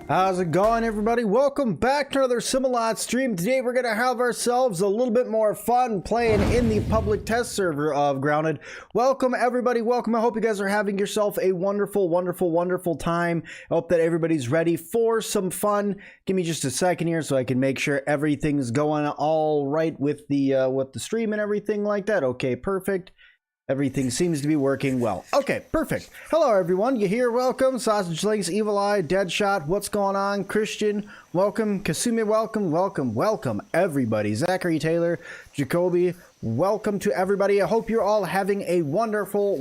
How's it going, everybody? Welcome back to another Sim-Alot stream. Today we're gonna have ourselves a little bit more fun playing in the public test server of Grounded. Welcome, everybody. Welcome. I hope you guys are having yourself a wonderful time. I hope that everybody's ready for some fun. Give me just a second here so I can make sure everything's going all right with the stream and everything like that. Okay, perfect. Everything seems to be working well. Okay, perfect. Hello, everyone. You here? Welcome. Sausage Links, Evil Eye, Deadshot. What's going on? Christian, welcome. Kasumi, welcome, everybody. Zachary Taylor, Jacoby, welcome to everybody. I hope you're all having a wonderful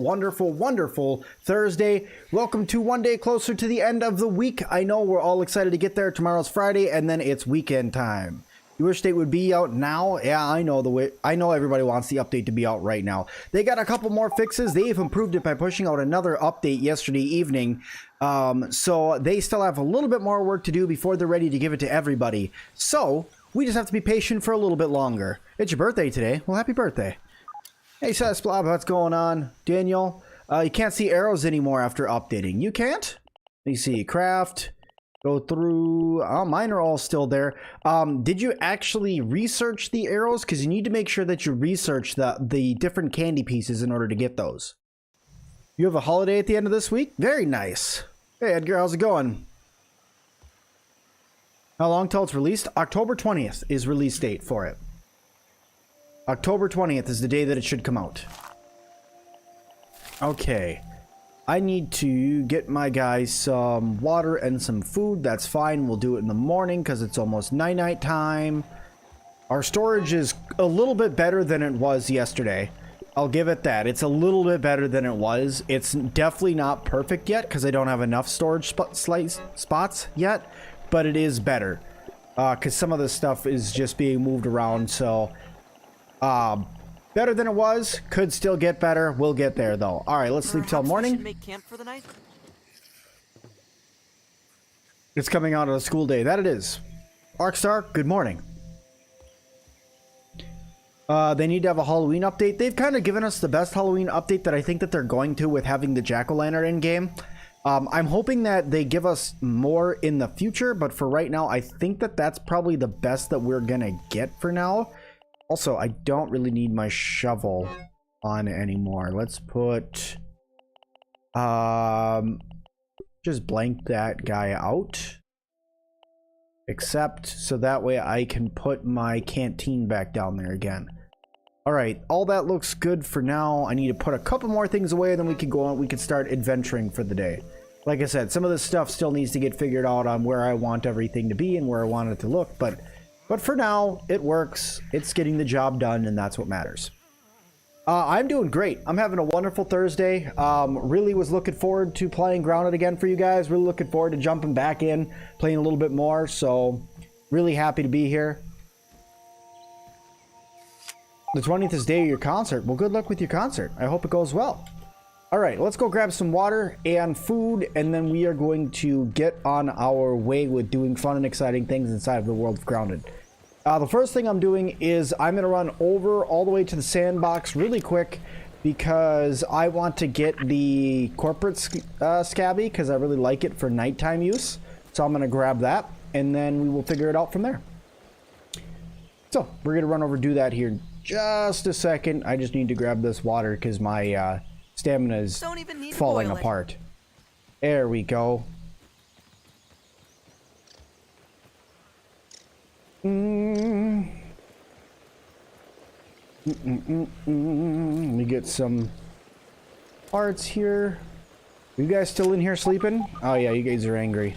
Thursday. Welcome to one day closer to the end of the week. I know we're all excited to get there. Tomorrow's Friday, and then it's weekend time. You wish they would be out now? Yeah, I know everybody wants the update to be out right now. They got a couple more fixes. They've improved it by pushing out another update yesterday evening. So they still have a little bit more work to do before they're ready to give it to everybody. So we just have to be patient for a little bit longer. It's your birthday today. Well, happy birthday. Hey, Sasblob, what's going on? Daniel, you can't see arrows anymore after updating. You can't? Let me see. Craft. Go through. Mine are all still there. Did you actually research the arrows? Because you need to make sure that you research the different candy pieces in order to get those. You have a holiday at the end of this week? Very nice. Hey, Edgar, how's it going? How long till it's released? October 20th is release date for it. October 20th is the day that it should come out. Okay. I need to get my guys some water and some food. That's fine. We'll do it in the morning because it's almost night time. Our storage is a little bit better than it was yesterday. I'll give it that. It's a little bit better than it was. It's definitely not perfect yet because I don't have enough storage spots yet, but it is better because some of the stuff is just being moved around. So, better than it was. Could still get better. We'll get there, though. All right, let's sleep till morning. Make camp for the night? It's coming out on a school day. That it is. Arkstar, good morning. They need to have a Halloween update. They've kind of given us the best Halloween update that I think that they're going to with having the jack-o'-lantern in game. I'm hoping that they give us more in the future, but for right now, I think that that's probably the best that we're gonna get for now. Also, I don't really need my shovel on anymore. Let's put, just blank that guy out. Except, so that way I can put my canteen back down there again. All right, all that looks good for now. I need to put a couple more things away, then we can go on. We can start adventuring for the day. Like I said, some of this stuff still needs to get figured out on where I want everything to be and where I want it to look, but for now, it works. It's getting the job done, and that's what matters. I'm doing great. I'm having a wonderful Thursday. Really was looking forward to playing Grounded again for you guys. Really looking forward to jumping back in, playing a little bit more. So, really happy to be here. The 20th is day of your concert. Well, good luck with your concert. I hope it goes well. All right, let's go grab some water and food, and then we are going to get on our way with doing fun and exciting things inside of the world of Grounded. The first thing I'm doing is I'm going to run over all the way to the Sandbox really quick because I want to get the corporate scabby because I really like it for nighttime use. So I'm going to grab that, and then we will figure it out from there. So we're going to run over and do that here in just a second. I just need to grab this water because my stamina is falling apart. There we go. Let me get some parts here. Are you guys still in here sleeping? Oh yeah, you guys are angry.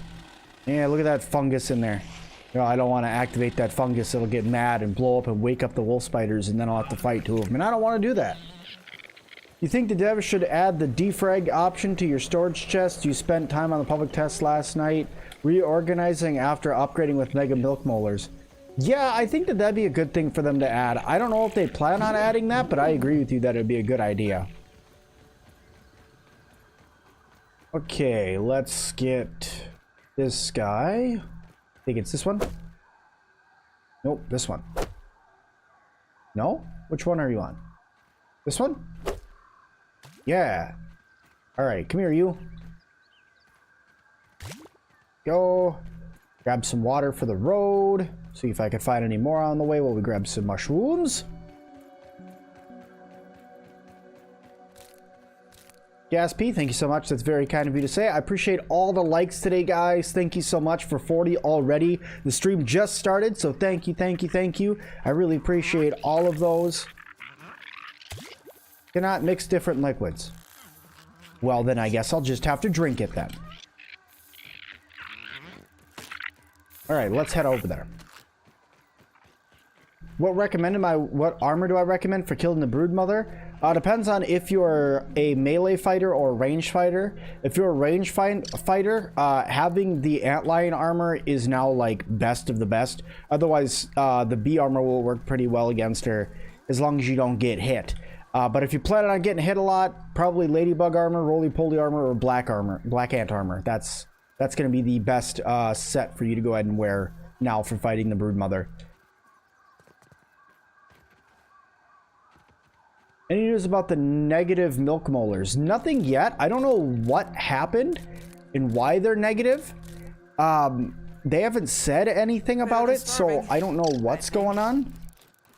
Yeah, look at that fungus in there. No, I don't want to activate that fungus. It'll get mad and blow up and wake up the wolf spiders, and then I'll have to fight two of them. And I don't want to do that. You think the dev should add the defrag option to your storage chest? You spent time on the public test last night reorganizing after upgrading with mega milk molars. Yeah, I think that that'd be a good thing for them to add. I don't know if they plan on adding that, but I agree with you that it'd be a good idea. Okay, let's get this guy. I think it's this one. Nope, this one. No? Which one are you on? This one? Yeah. Alright, come here, you. Go. Grab some water for the road. See if I can find any more on the way while we grab some mushrooms. Gaspy, thank you so much. That's very kind of you to say. I appreciate all the likes today, guys. Thank you so much for 40 already. The stream just started, so thank you, thank you, thank you. I really appreciate all of those. Cannot mix different liquids. Well, then I guess I'll just have to drink it then. All right, let's head over there. What armor do I recommend for killing the broodmother? Depends on if you're a melee fighter or a range fighter. If you're a range fighter, having the antlion armor is now like best of the best. Otherwise, the B armor will work pretty well against her as long as you don't get hit. But if you plan on getting hit a lot, probably ladybug armor, roly-poly armor, or black ant armor. That's going to be the best set for you to go ahead and wear now for fighting the broodmother. Any news about the negative milk molars? Nothing yet. I don't know what happened and why they're negative. They haven't said anything about it, so I don't know what's going on.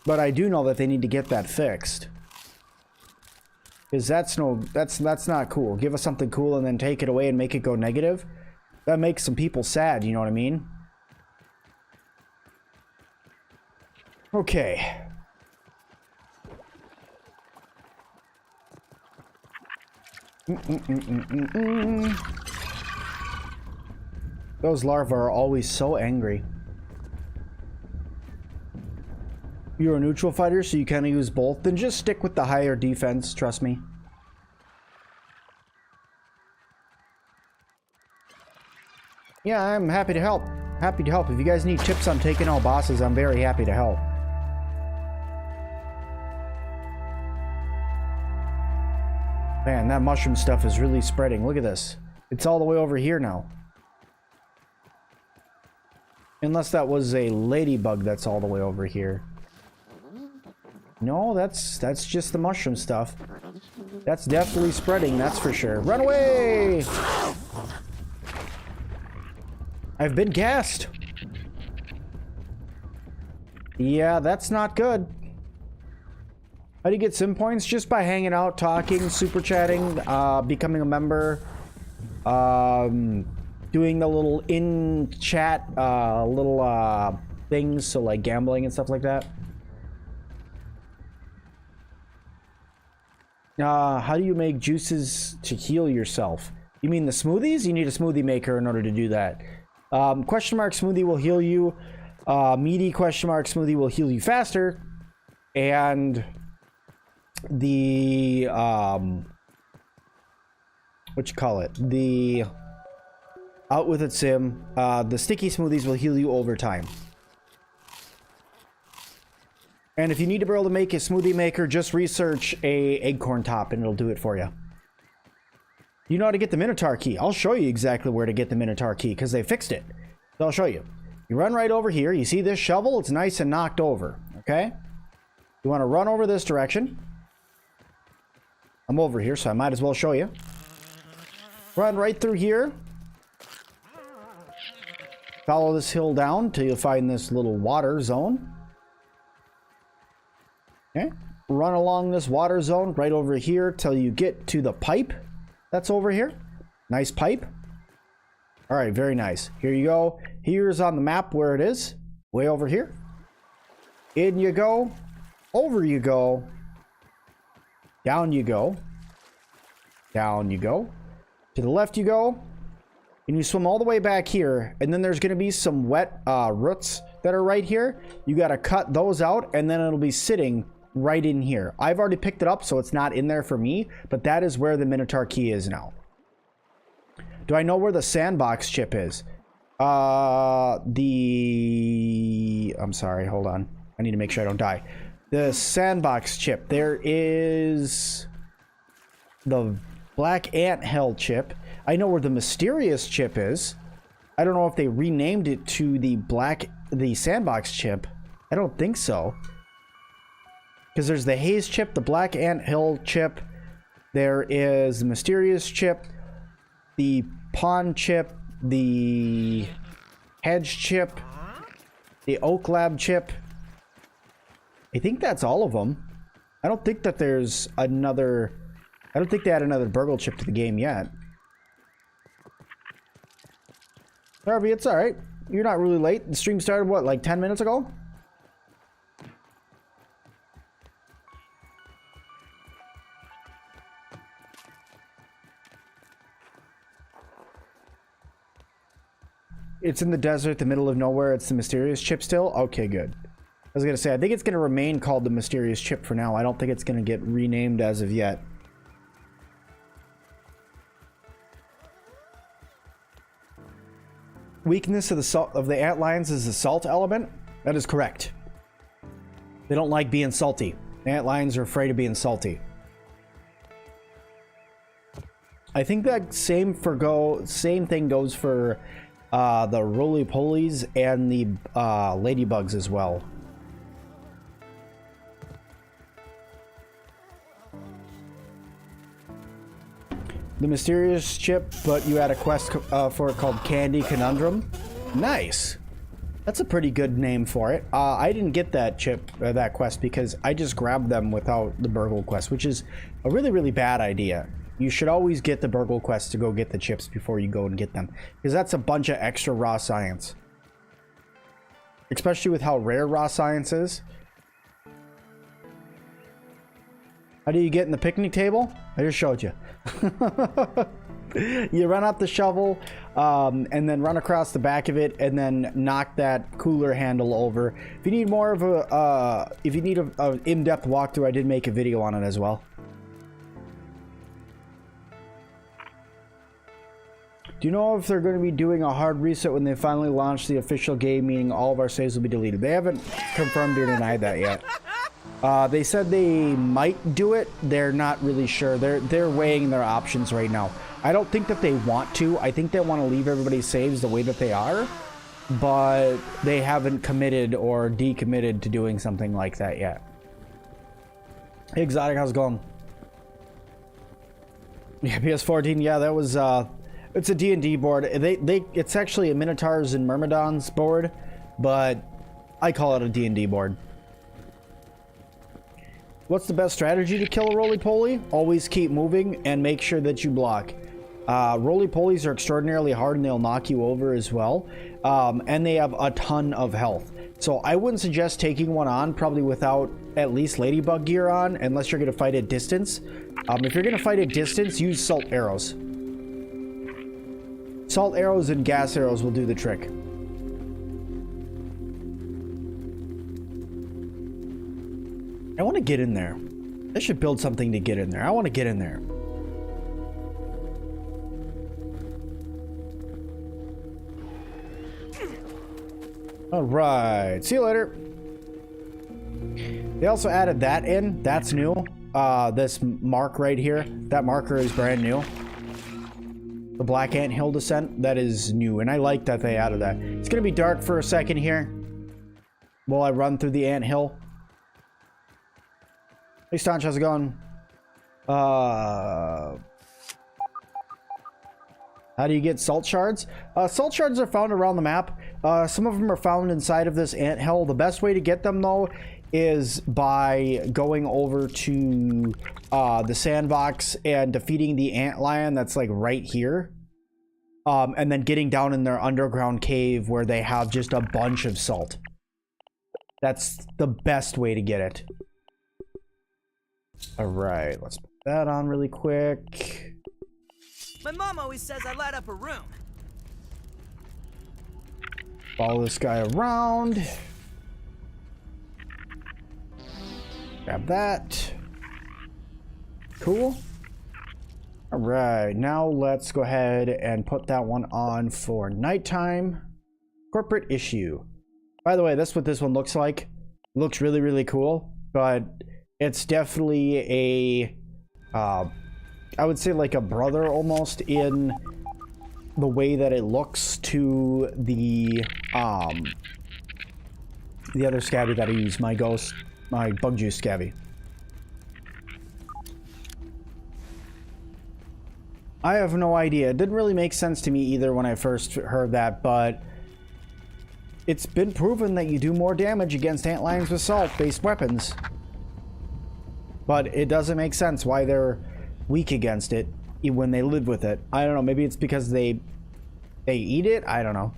But I do know that they need to get that fixed. Because that's not cool. Give us something cool and then take it away and make it go negative. That makes some people sad, you know what I mean? Okay. Those larvae are always so angry. You're a neutral fighter, so you kind of use both. Then just stick with the higher defense, trust me. Yeah, I'm happy to help. Happy to help. If you guys need tips on taking out bosses, I'm very happy to help. Man, that mushroom stuff is really spreading. Look at this. It's all the way over here now. Unless that was a ladybug that's all the way over here. No, that's just the mushroom stuff. That's definitely spreading, that's for sure. Run away! I've been gassed. Yeah, that's not good. How do you get sim points? Just by hanging out, talking, super chatting, becoming a member, doing the little in-chat things, so like gambling and stuff like that. How do you make juices to heal yourself? You mean the smoothies? You need a smoothie maker in order to do that. Question mark smoothie will heal you. Meaty question mark smoothie will heal you faster. And the what you call it, the out with it sim, the sticky smoothies will heal you over time. And if you need to be able to make a smoothie maker, just research a acorn top and it'll do it for you. You know how to get the minotaur key? I'll show you exactly where to get the minotaur key because they fixed it. So I'll show you. You run right over here. You see this shovel? It's nice and knocked over. Okay? You want to run over this direction. I'm over here, so I might as well show you. Run right through here. Follow this hill down till you find this little water zone. Okay? Run along this water zone right over here till you get to the pipe that's over here. Nice pipe. All right, very nice. Here you go. Here's on the map where it is. Way over here. In you go. Over you go. Down you go. Down you go. To the left you go. And you swim all the way back here. And then there's going to be some wet roots that are right here. You got to cut those out and then it'll be sitting right in here. I've already picked it up, so it's not in there for me. But that is where the minotaur key is now. Do I know where the sandbox chip is? I'm sorry, hold on. I need to make sure I don't die. The sandbox chip. There is the black ant hell chip. I know where the mysterious chip is. I don't know if they renamed it to the sandbox chip. I don't think so. Because there's the haze chip, the black ant hill chip. There is the mysterious chip, the pawn chip, the Hedge chip, the Oak Lab chip. I think that's all of them. I don't think that there's another... I don't think they add another Burgle chip to the game yet. Harvey, it's alright. You're not really late. The stream started, what, like 10 minutes ago? It's in the desert, the middle of nowhere. It's the mysterious chip still? Okay, good. I was going to say, I think it's going to remain called the mysterious chip for now. I don't think it's going to get renamed as of yet. Weakness of the salt of the antlions is the salt element. That is correct. They don't like being salty. Antlions are afraid of being salty. I think that same thing goes for the roly-polies and the ladybugs as well. The mysterious chip, but you had a quest for it called Candy Conundrum. Nice. That's a pretty good name for it. I didn't get that chip, that quest, because I just grabbed them without the Burgle quest, which is a really, really bad idea. You should always get the Burgle quest to go get the chips before you go and get them, because that's a bunch of extra raw science. Especially with how rare raw science is. How do you get in the picnic table? I just showed you. You run out the shovel, and then run across the back of it, and then knock that cooler handle over. If you need more of a, if you need a in-depth walkthrough, I did make a video on it as well. Do you know if they're going to be doing a hard reset when they finally launch the official game, meaning all of our saves will be deleted? They haven't confirmed or denied that yet. They said they might do it. They're not really sure. They're weighing their options right now. I don't think that they want to. I think they want to leave everybody's saves the way that they are, but they haven't committed or decommitted to doing something like that yet. Hey, Exotic, how's it going? Yeah, PS14. Yeah, that was it's a D&D board. It's actually a Minotaurs and Myrmidons board, but I call it a D&D board. What's the best strategy to kill a roly-poly? Always keep moving and make sure that you block. Roly-polies are extraordinarily hard and they'll knock you over as well. And they have a ton of health. So I wouldn't suggest taking one on probably without at least ladybug gear on, unless you're going to fight at distance. If you're going to fight at distance, use salt arrows. Salt arrows and gas arrows will do the trick. I want to get in there. I should build something to get in there. I want to get in there. All right. See you later. They also added that in. That's new. This mark right here. That marker is brand new. The Black Anthill Descent. That is new. And I like that they added that. It's going to be dark for a second here while I run through the anthill. Hey, Stanch, how's it going? How do you get salt shards? Salt shards are found around the map. Some of them are found inside of this anthill. The best way to get them, though, is by going over to the Sandbox and defeating the antlion that's, like, right here. And then getting down in their underground cave where they have just a bunch of salt. That's the best way to get it. All right, let's put that on really quick. My mom always says I light up a room. Follow this guy around. Grab that. Cool. All right, now let's go ahead and put that one on for nighttime. Corporate issue. By the way, that's what this one looks like. It looks really, really cool, but it's definitely a, I would say like a brother almost in the way that it looks to the other scabby that I use, my bug juice scabby. I have no idea. It didn't really make sense to me either when I first heard that, but it's been proven that you do more damage against antlions with salt-based weapons. But it doesn't make sense why they're weak against it when they live with it. I don't know, maybe it's because they eat it? I don't know.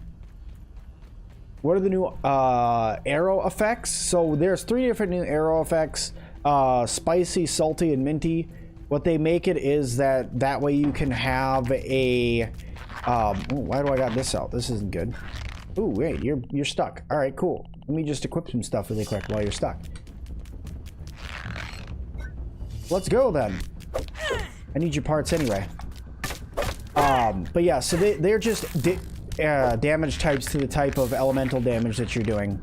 What are the new arrow effects? So there's 3 different new arrow effects. Spicy, salty, and minty. What they make it is that way you can have a... why do I got this out? This isn't good. Ooh, wait, you're stuck. Alright, cool. Let me just equip some stuff really quick while you're stuck. Let's go then. I need your parts anyway. But yeah, so they're just damage types to the type of elemental damage that you're doing.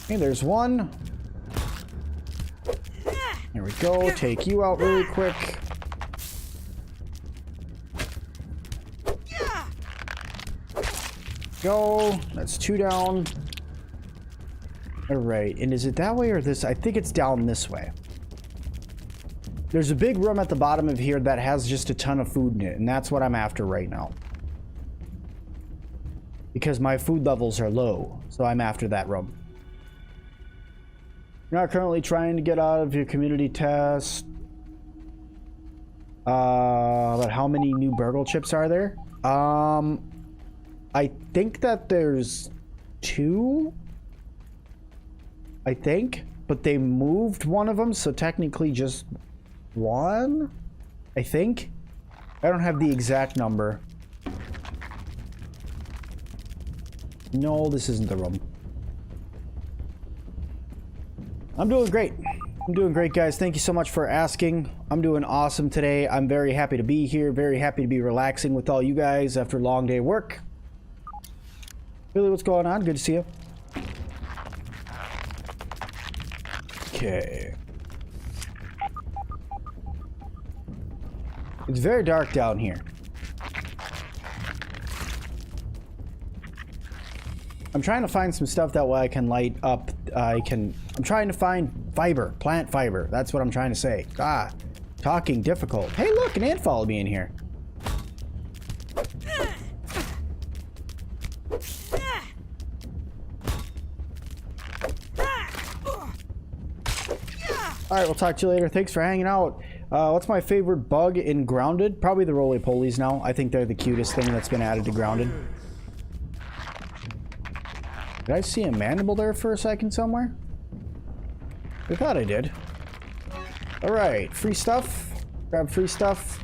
Okay, there's one. There we go. Take you out really quick. Go. That's 2 down. Alright, and is it that way or this? I think it's down this way. There's a big room at the bottom of here that has just a ton of food in it, and that's what I'm after right now. Because my food levels are low, so I'm after that room. You're not currently trying to get out of your community test. But how many new burgle chips are there? I think that there's 2. I think, but they moved one of them, so technically just 1, I think. I don't have the exact number. No, this isn't the room. I'm doing great. I'm doing great, guys. Thank you so much for asking. I'm doing awesome today. I'm very happy to be here. Very happy to be relaxing with all you guys after a long day of work. Billy, what's going on? Good to see you. Okay. It's very dark down here. I'm trying to find some stuff that way I can light up. I'm trying to find fiber, plant fiber. That's what I'm trying to say. Talking difficult. Hey, look, an ant followed me in here. All right, we'll talk to you later. Thanks for hanging out. What's my favorite bug in Grounded? Probably the roly-polies now. I think they're the cutest thing that's been added to Grounded. Did I see a mandible there for a second somewhere? I thought I did. Alright, free stuff. Grab free stuff.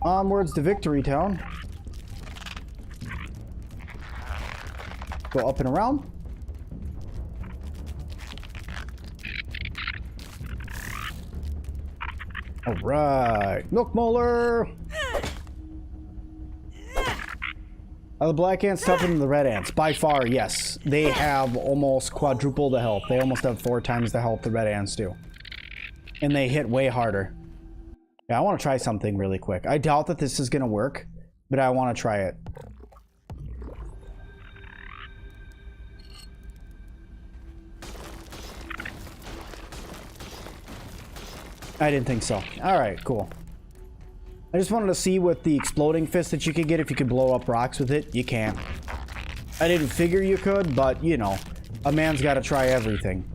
Onwards to Victory Town. Go up and around. Alright. Milk molar! Are the black ants tougher than the red ants? By far, yes. They have almost quadruple the health. They almost have 4 times the health the red ants do. And they hit way harder. Yeah, I want to try something really quick. I doubt that this is going to work, but I want to try it. I didn't think so. Alright, cool. I just wanted to see with the exploding fist that you could get if you could blow up rocks with it. You can't. I didn't figure you could, but, you know, a man's got to try everything.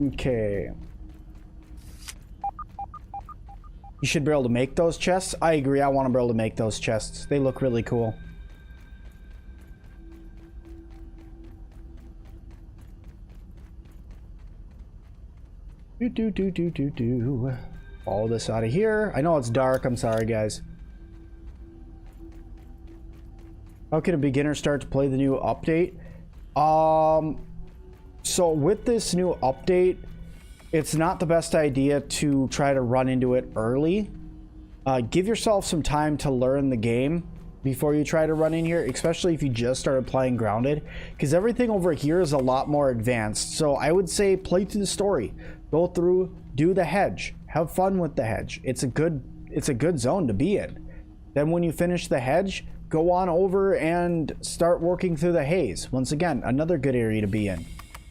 Okay. You should be able to make those chests. I agree. I want to be able to make those chests. They look really cool. All this out of here. I know it's dark. I'm sorry, guys. How can a beginner start to play the new update? So with this new update, it's not the best idea to try to run into it early. Give yourself some time to learn the game before you try to run in here, especially if you just started playing Grounded, because everything over here is a lot more advanced. So I would say play through the story, go through, do the hedge, have fun with the hedge. It's a good zone to be in. Then when you finish the hedge, go on over and start working through the haze. Once again, another good area to be in.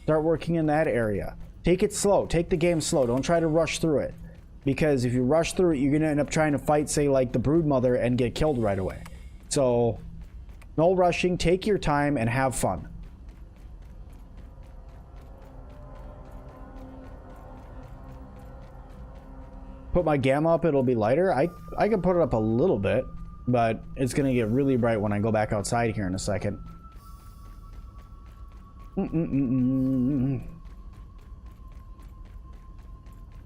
Start working in that area. Take it slow. Take the game slow. Don't try to rush through it. because if you rush through it, you're gonna end up trying to fight, say, like the broodmother and get killed right away. So no rushing, take your time and have fun. Put my gamma up, it'll be lighter. I can put it up a little bit, but it's gonna get really bright when I go back outside here in a second.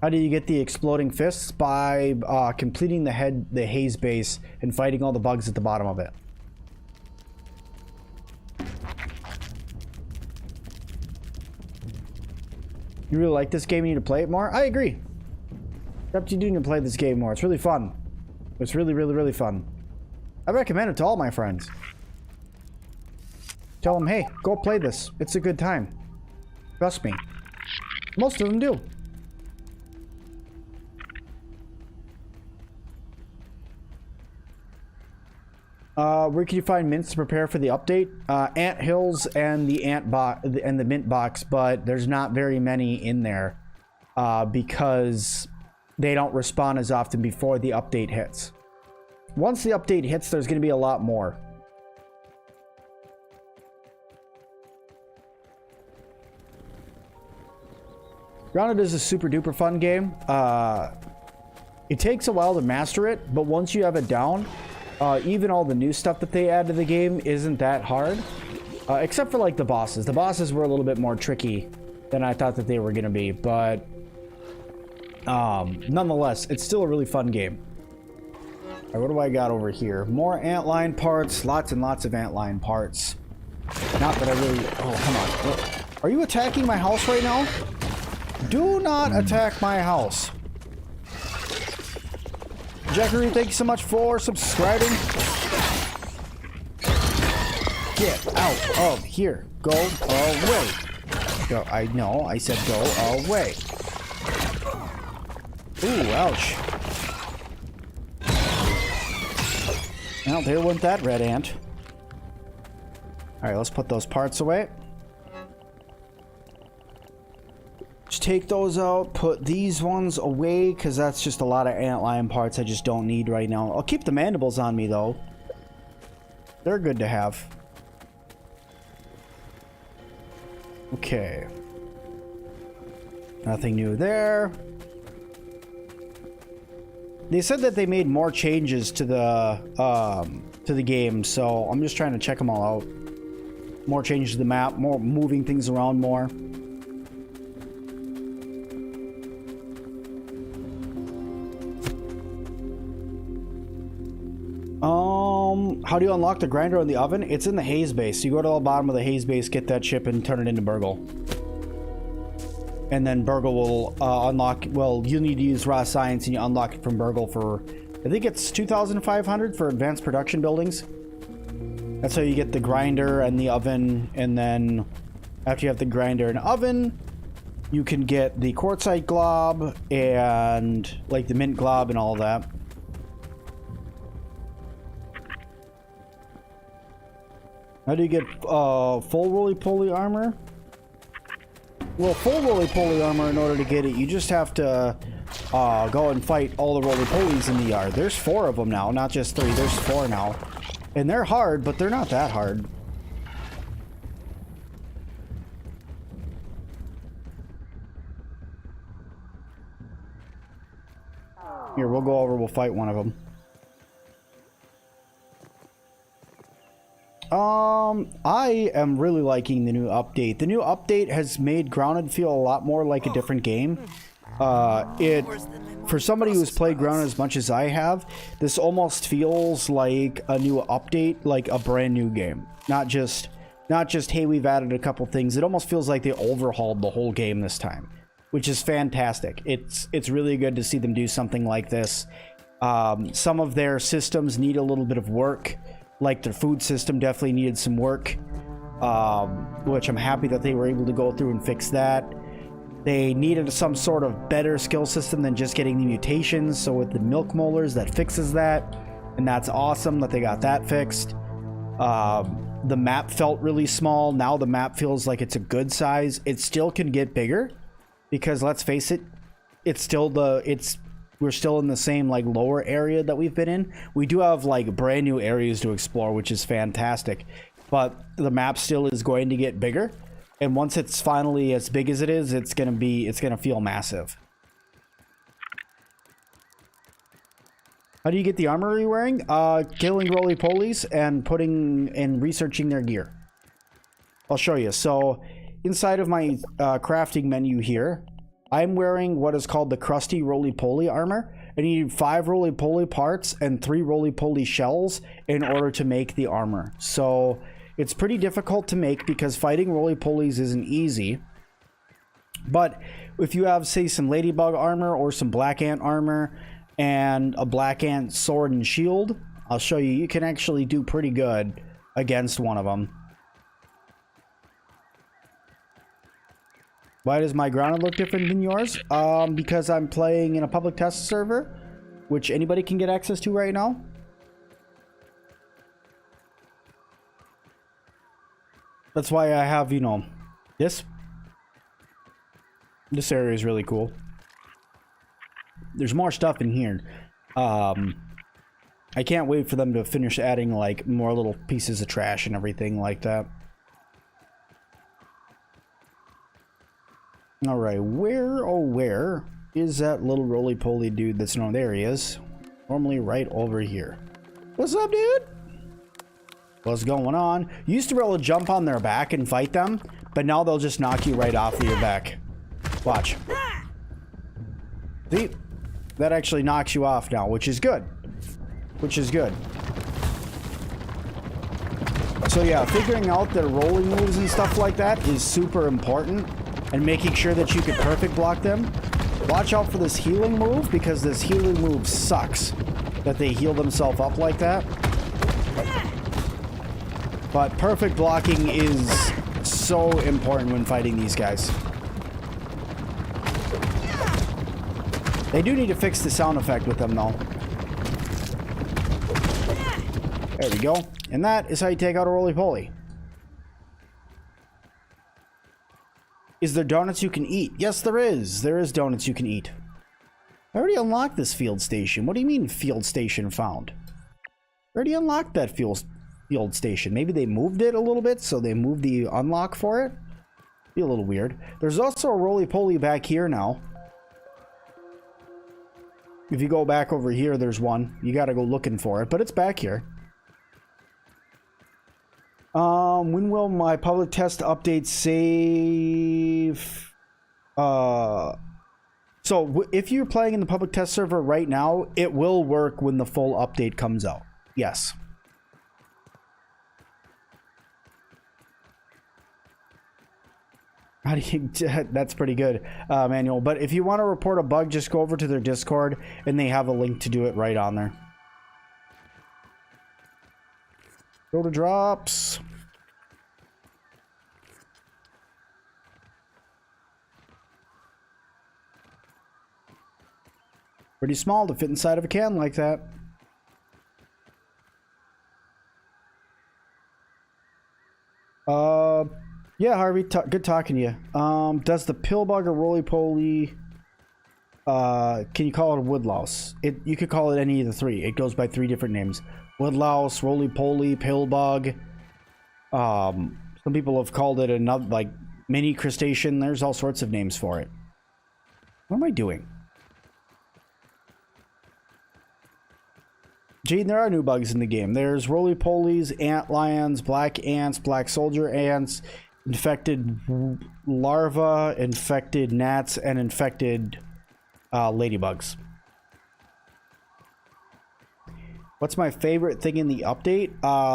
How do you get the exploding fists? By completing the haze base and fighting all the bugs at the bottom of it. You really like this game? You need to play it more? I agree. Except you do need to play this game more. It's really fun. It's really, really, really fun. I recommend it to all my friends. Tell them, hey, go play this. It's a good time. Trust me. Most of them do. Where can you find mints to prepare for the update? Ant Hills and the mint box, but there's not very many in there because they don't respawn as often before the update hits. Once the update hits, there's going to be a lot more. Grounded is a super duper fun game. It takes a while to master it, but once you have it down, even all the new stuff that they add to the game isn't that hard. Except for like the bosses. The bosses were a little bit more tricky than I thought that they were going to be, but nonetheless, it's still a really fun game. All right, what do I got over here? More antline parts, lots and lots of antline parts. Not that I really... Oh, come on. What? Are you attacking my house right now? Do not attack my house. Jackery, thank you so much for subscribing. Get out of here. Go away. Go. I know. I said go away. Ooh, ouch. Well, there went that red ant. Alright, let's put those parts away. Just take those out, put these ones away, because that's just a lot of antlion parts I just don't need right now. I'll keep the mandibles on me, though. They're good to have. Okay. Nothing new there. They said that they made more changes to the game, so I'm just trying to check them all out. More changes to the map, more moving things around more. How do you unlock the grinder in the oven? It's in the haze base. You go to the bottom of the haze base, get that chip, and turn it into Burgle. And then Burgle will unlock... Well, you need to use raw science, and you unlock it from Burgle for... I think it's 2,500 for advanced production buildings. That's how you get the grinder and the oven, and then after you have the grinder and oven, you can get the quartzite glob and like the mint glob and all of that. How do you get full roly-poly armor? Well, full roly-poly armor, in order to get it, you just have to go and fight all the roly-polies in the yard. There's 4 of them now, not just 3. There's 4 now. And they're hard, but they're not that hard. Here, we'll go over, we'll fight one of them. I am really liking the new update. The new update has made Grounded feel a lot more like a different game. For somebody who's played Grounded as much as I have, this almost feels like a new update, like a brand new game. Not just hey, we've added a couple things. It almost feels like they overhauled the whole game this time, which is fantastic. It's really good to see them do something like this. Some of their systems need a little bit of work. Like their food system definitely needed some work, which I'm happy that they were able to go through and fix that. They needed some sort of better skill system than just getting the mutations, so with the milk molars, that fixes that, and that's awesome that they got that fixed. The map felt really small. Now the map feels like it's a good size. It still can get bigger, because let's face it, it's still we're still in the same like lower area that we've been in. We do have like brand new areas to explore, which is fantastic. But the map still is going to get bigger. And once it's finally as big as it is, it's gonna feel massive. How do you get the armor you're wearing? Killing roly-polies and putting and researching their gear. I'll show you. So inside of my crafting menu here, I'm wearing what is called the crusty roly-poly armor. And you need 5 roly-poly parts and 3 roly-poly shells in order to make the armor. So it's pretty difficult to make because fighting roly-polies isn't easy. But if you have, say, some ladybug armor or some black ant armor and a black ant sword and shield, I'll show you, you can actually do pretty good against one of them. Why does my ground look different than yours? Because I'm playing in a public test server, which anybody can get access to right now. That's why I have, you know, this area is really cool. There's more stuff in here. I can't wait for them to finish adding like more little pieces of trash and everything like that. All right, where is that little roly-poly dude that's known? There he is. Normally right over here. What's up, dude? What's going on? You used to be able to jump on their back and fight them, but now they'll just knock you right off of your back. Watch. See? That actually knocks you off now, which is good. Which is good. So yeah, figuring out their rolling moves and stuff like that is super important. And making sure that you can perfect block them. Watch out for this healing move, because this healing move sucks. That they heal themselves up like that. But perfect blocking is so important when fighting these guys. They do need to fix the sound effect with them though. There we go. And that is how you take out a roly-poly. Is there donuts you can eat? Yes, there is. There is donuts you can eat. I already unlocked this field station. What do you mean field station found? I already unlocked that field station. Maybe they moved it a little bit, so they moved the unlock for it. Be a little weird. There's also a roly-poly back here now. If you go back over here, there's one. You gotta go looking for it, but it's back here. When will my public test update save? So if you're playing in the public test server right now, it will work when the full update comes out. Yes. How do you, that's pretty good, Manuel. But if you want to report a bug, just go over to their Discord and they have a link to do it right on there. Go to drops. Pretty small to fit inside of a can like that. Yeah, Harvey, good talking to you. Does the pillbug or roly-poly, can you call it a woodlouse? You could call it any of the 3. It goes by 3 different names. Woodlouse, roly-poly, pillbug. Some people have called it another, like, mini crustacean. There's all sorts of names for it. What am I doing? Jade, there are new bugs in the game. There's roly-polies, ant lions, black ants, black soldier ants, infected larvae, infected gnats, and infected ladybugs. What's my favorite thing in the update?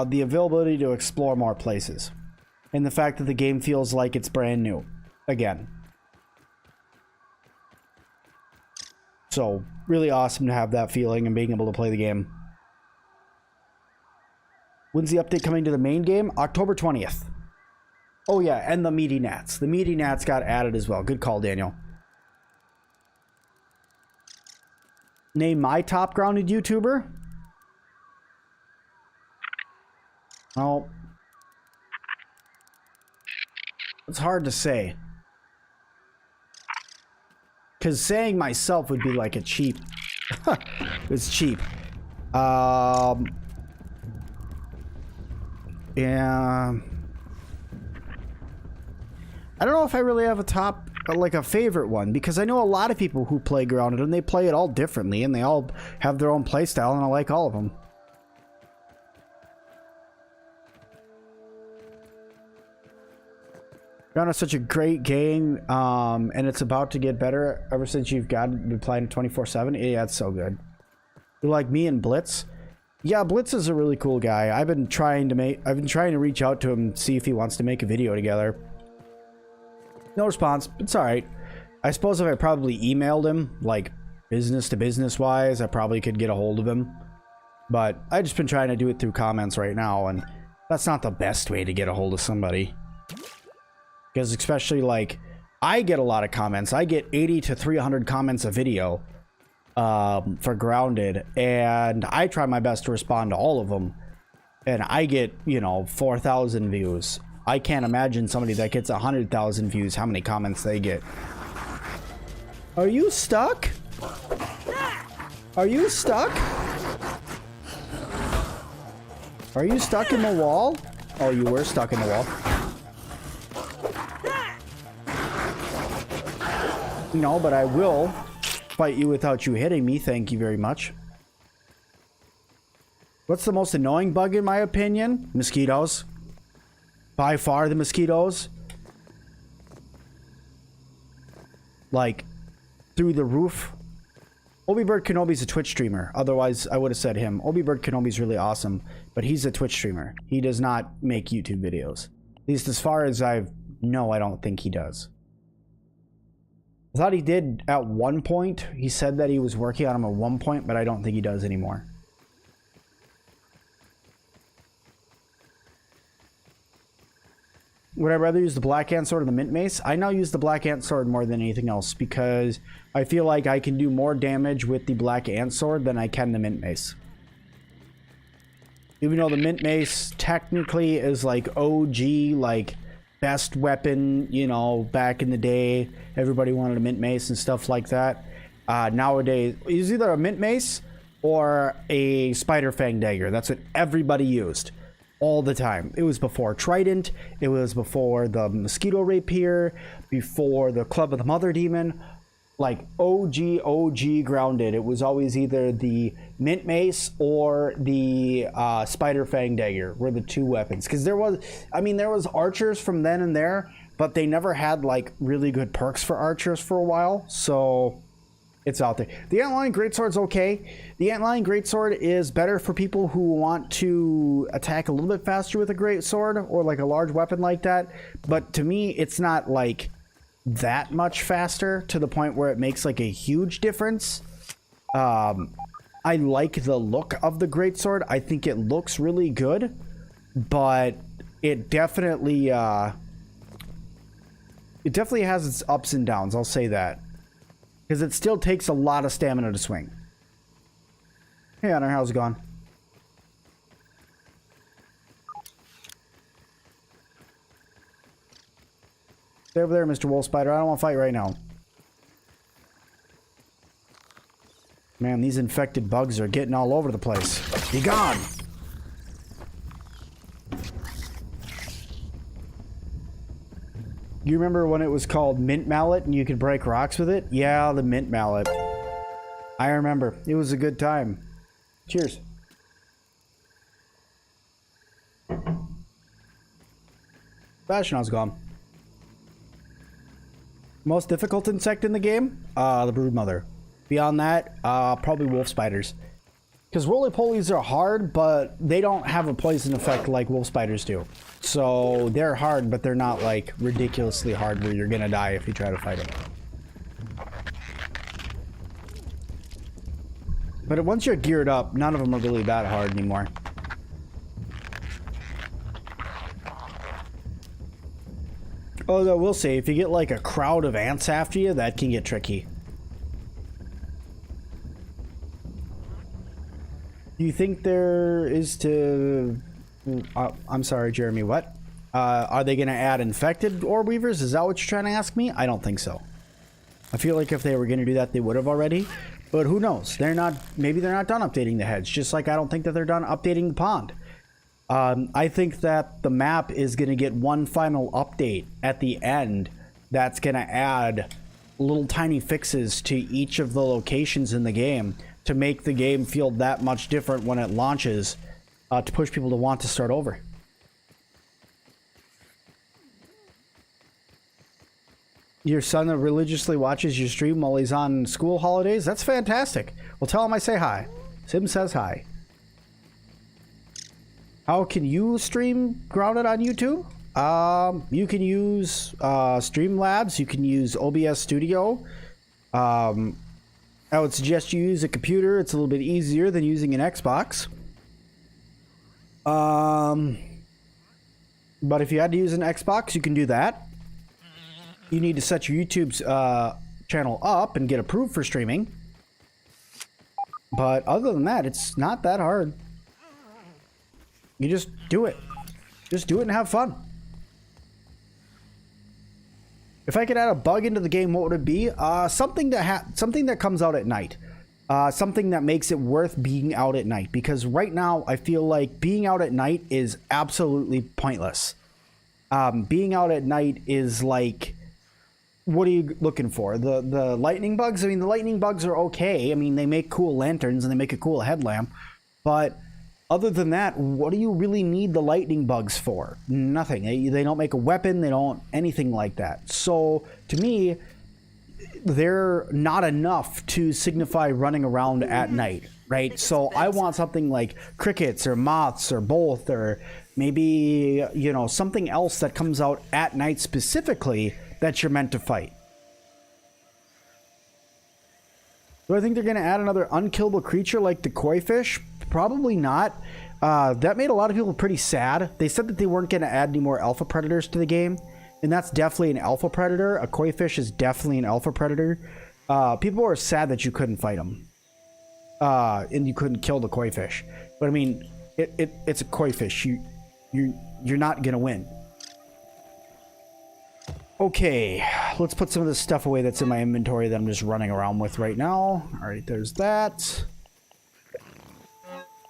The availability to explore more places. And the fact that the game feels like it's brand new. Again. So, really awesome to have that feeling and being able to play the game. When's the update coming to the main game? October 20th. Oh yeah, and the meaty gnats. The meaty gnats got added as well. Good call, Daniel. Name my top grounded YouTuber? Oh. It's hard to say. Because saying myself would be like a cheap It's cheap. Yeah. I don't know if I really have a top, like a favorite one, because I know a lot of people who play Grounded and they play it all differently and they all have their own play style and I like all of them. Grounded is such a great game, and it's about to get better ever since you've been playing 24/7. Yeah, it's so good. You like me and Blitz? Yeah, Blitz is a really cool guy. I've been trying to reach out to him, see if he wants to make a video together. No response. It's all right. I suppose if I probably emailed him, like business to business wise, I probably could get a hold of him. But I've just been trying to do it through comments right now, and that's not the best way to get a hold of somebody. Because especially like, I get a lot of comments. I get 80 to 300 comments a video for Grounded, and I try my best to respond to all of them. And I get, you know, 4,000 views. I can't imagine somebody that gets 100,000 views, how many comments they get. Are you stuck? Are you stuck? Are you stuck in the wall? Oh, you were stuck in the wall. No, but I will fight you without you hitting me. Thank you very much. What's the most annoying bug in my opinion? Mosquitoes. By far the mosquitoes. Like, through the roof. Obibird Kenobi's a Twitch streamer. Otherwise, I would have said him. Obibird Kenobi's really awesome, but he's a Twitch streamer. He does not make YouTube videos. At least as far as I know, I don't think he does. I thought he did at one point. He said that he was working on them at one point, but I don't think he does anymore. Would I rather use the Black Ant Sword or the Mint Mace? I now use the Black Ant Sword more than anything else because I feel like I can do more damage with the Black Ant Sword than I can the Mint Mace. Even though the Mint Mace technically is like OG, like best weapon, you know, back in the day, everybody wanted a Mint Mace and stuff like that. Nowadays, it's either a Mint Mace or a Spider Fang Dagger. That's what everybody used all the time. It was before Trident, it was before the Mosquito Rapier, before the Club of the Mother Demon. Like OG Grounded, it was always either the Mint Mace or the Spider Fang Dagger were the two weapons. Because there was archers from then and there, but they never had like really good perks for archers for a while. So it's out there. The Antlion Greatsword's okay. The Antlion Greatsword is better for people who want to attack a little bit faster with a Greatsword or like a large weapon like that. But to me, it's not like that much faster to the point where it makes like a huge difference. I like the look of the Greatsword. I think it looks really good, but it definitely has its ups and downs. I'll say that. Because it still takes a lot of stamina to swing. Hey, Hunter, how's it going? Stay over there, Mr. Wolf Spider. I don't want to fight right now. Man, these infected bugs are getting all over the place. Be gone! You remember when it was called Mint Mallet and you could break rocks with it? Yeah, the Mint Mallet. I remember. It was a good time. Cheers. Fashion, how's it going? Most difficult insect in the game? The broodmother. Beyond that, probably wolf spiders. Because roly-polies are hard, but they don't have a poison effect like wolf spiders do. So they're hard, but they're not like ridiculously hard where you're gonna die if you try to fight them. But once you're geared up, none of them are really that hard anymore. Although I will say, if you get like a crowd of ants after you, that can get tricky. Do you think there is to... I'm sorry, Jeremy, what? Are they going to add infected ore weavers? Is that what you're trying to ask me? I don't think so. I feel like if they were going to do that, they would have already. But who knows? Maybe they're not done updating the heads, just like I don't think that they're done updating the pond. I think that the map is going to get one final update at the end that's going to add little tiny fixes to each of the locations in the game to make the game feel that much different when it launches, to push people to want to start over. Your son that religiously watches your stream while he's on school holidays? That's fantastic. Well, tell him I say hi. Sim says hi. How can you stream Grounded on YouTube? You can use Streamlabs. You can use OBS Studio. I would suggest you use a computer. It's a little bit easier than using an Xbox. But if you had to use an Xbox, you can do that. You need to set your YouTube's channel up and get approved for streaming. But other than that, it's not that hard. You just do it. Just do it and have fun. If I could add a bug into the game, what would it be? Something that comes out at night. Something that makes it worth being out at night. Because right now, I feel like being out at night is absolutely pointless. Being out at night is like... What are you looking for? The lightning bugs? I mean, the lightning bugs are okay. I mean, they make cool lanterns and they make a cool headlamp. But other than that, what do you really need the lightning bugs for? Nothing. They don't make a weapon. They don't anything like that. So, to me, they're not enough to signify running around at night, right? So, I want something like crickets or moths or both, or maybe, you know, something else that comes out at night specifically that you're meant to fight. Do I think they're going to add another unkillable creature like the koi fish? Probably not. That made a lot of people pretty sad. They said that they weren't going to add any more alpha predators to the game, and that's definitely an alpha predator. A koi fish is definitely an alpha predator. People were sad that you couldn't fight them, and you couldn't kill the koi fish. But I mean, it's a koi fish. You're not going to win. Okay, let's put some of this stuff away that's in my inventory that I'm just running around with right now. All right, there's that.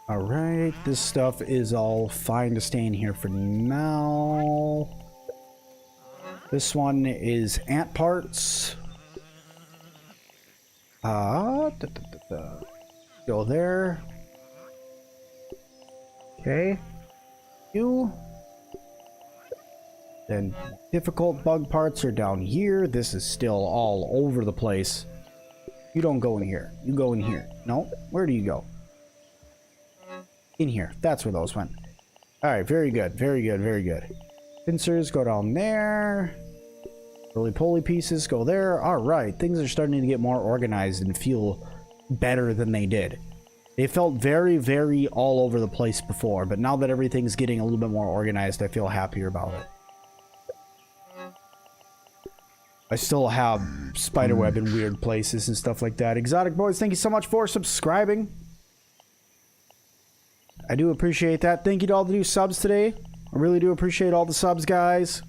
All right, this stuff is all fine to stay in here for now. This one is ant parts. Go there. Okay. You. Then difficult bug parts are down here. This is still all over the place. You don't go in here. You go in here. No, where do you go? In here. That's where those went. Alright, very good. Very good. Very good. Pincers go down there. Roly-poly pieces go there. Alright, things are starting to get more organized and feel better than they did. They felt very, very all over the place before, but now that everything's getting a little bit more organized, I feel happier about it. I still have spiderweb in weird places and stuff like that. Exotic Boys, thank you so much for subscribing. I do appreciate that. Thank you to all the new subs today. I really do appreciate all the subs, guys.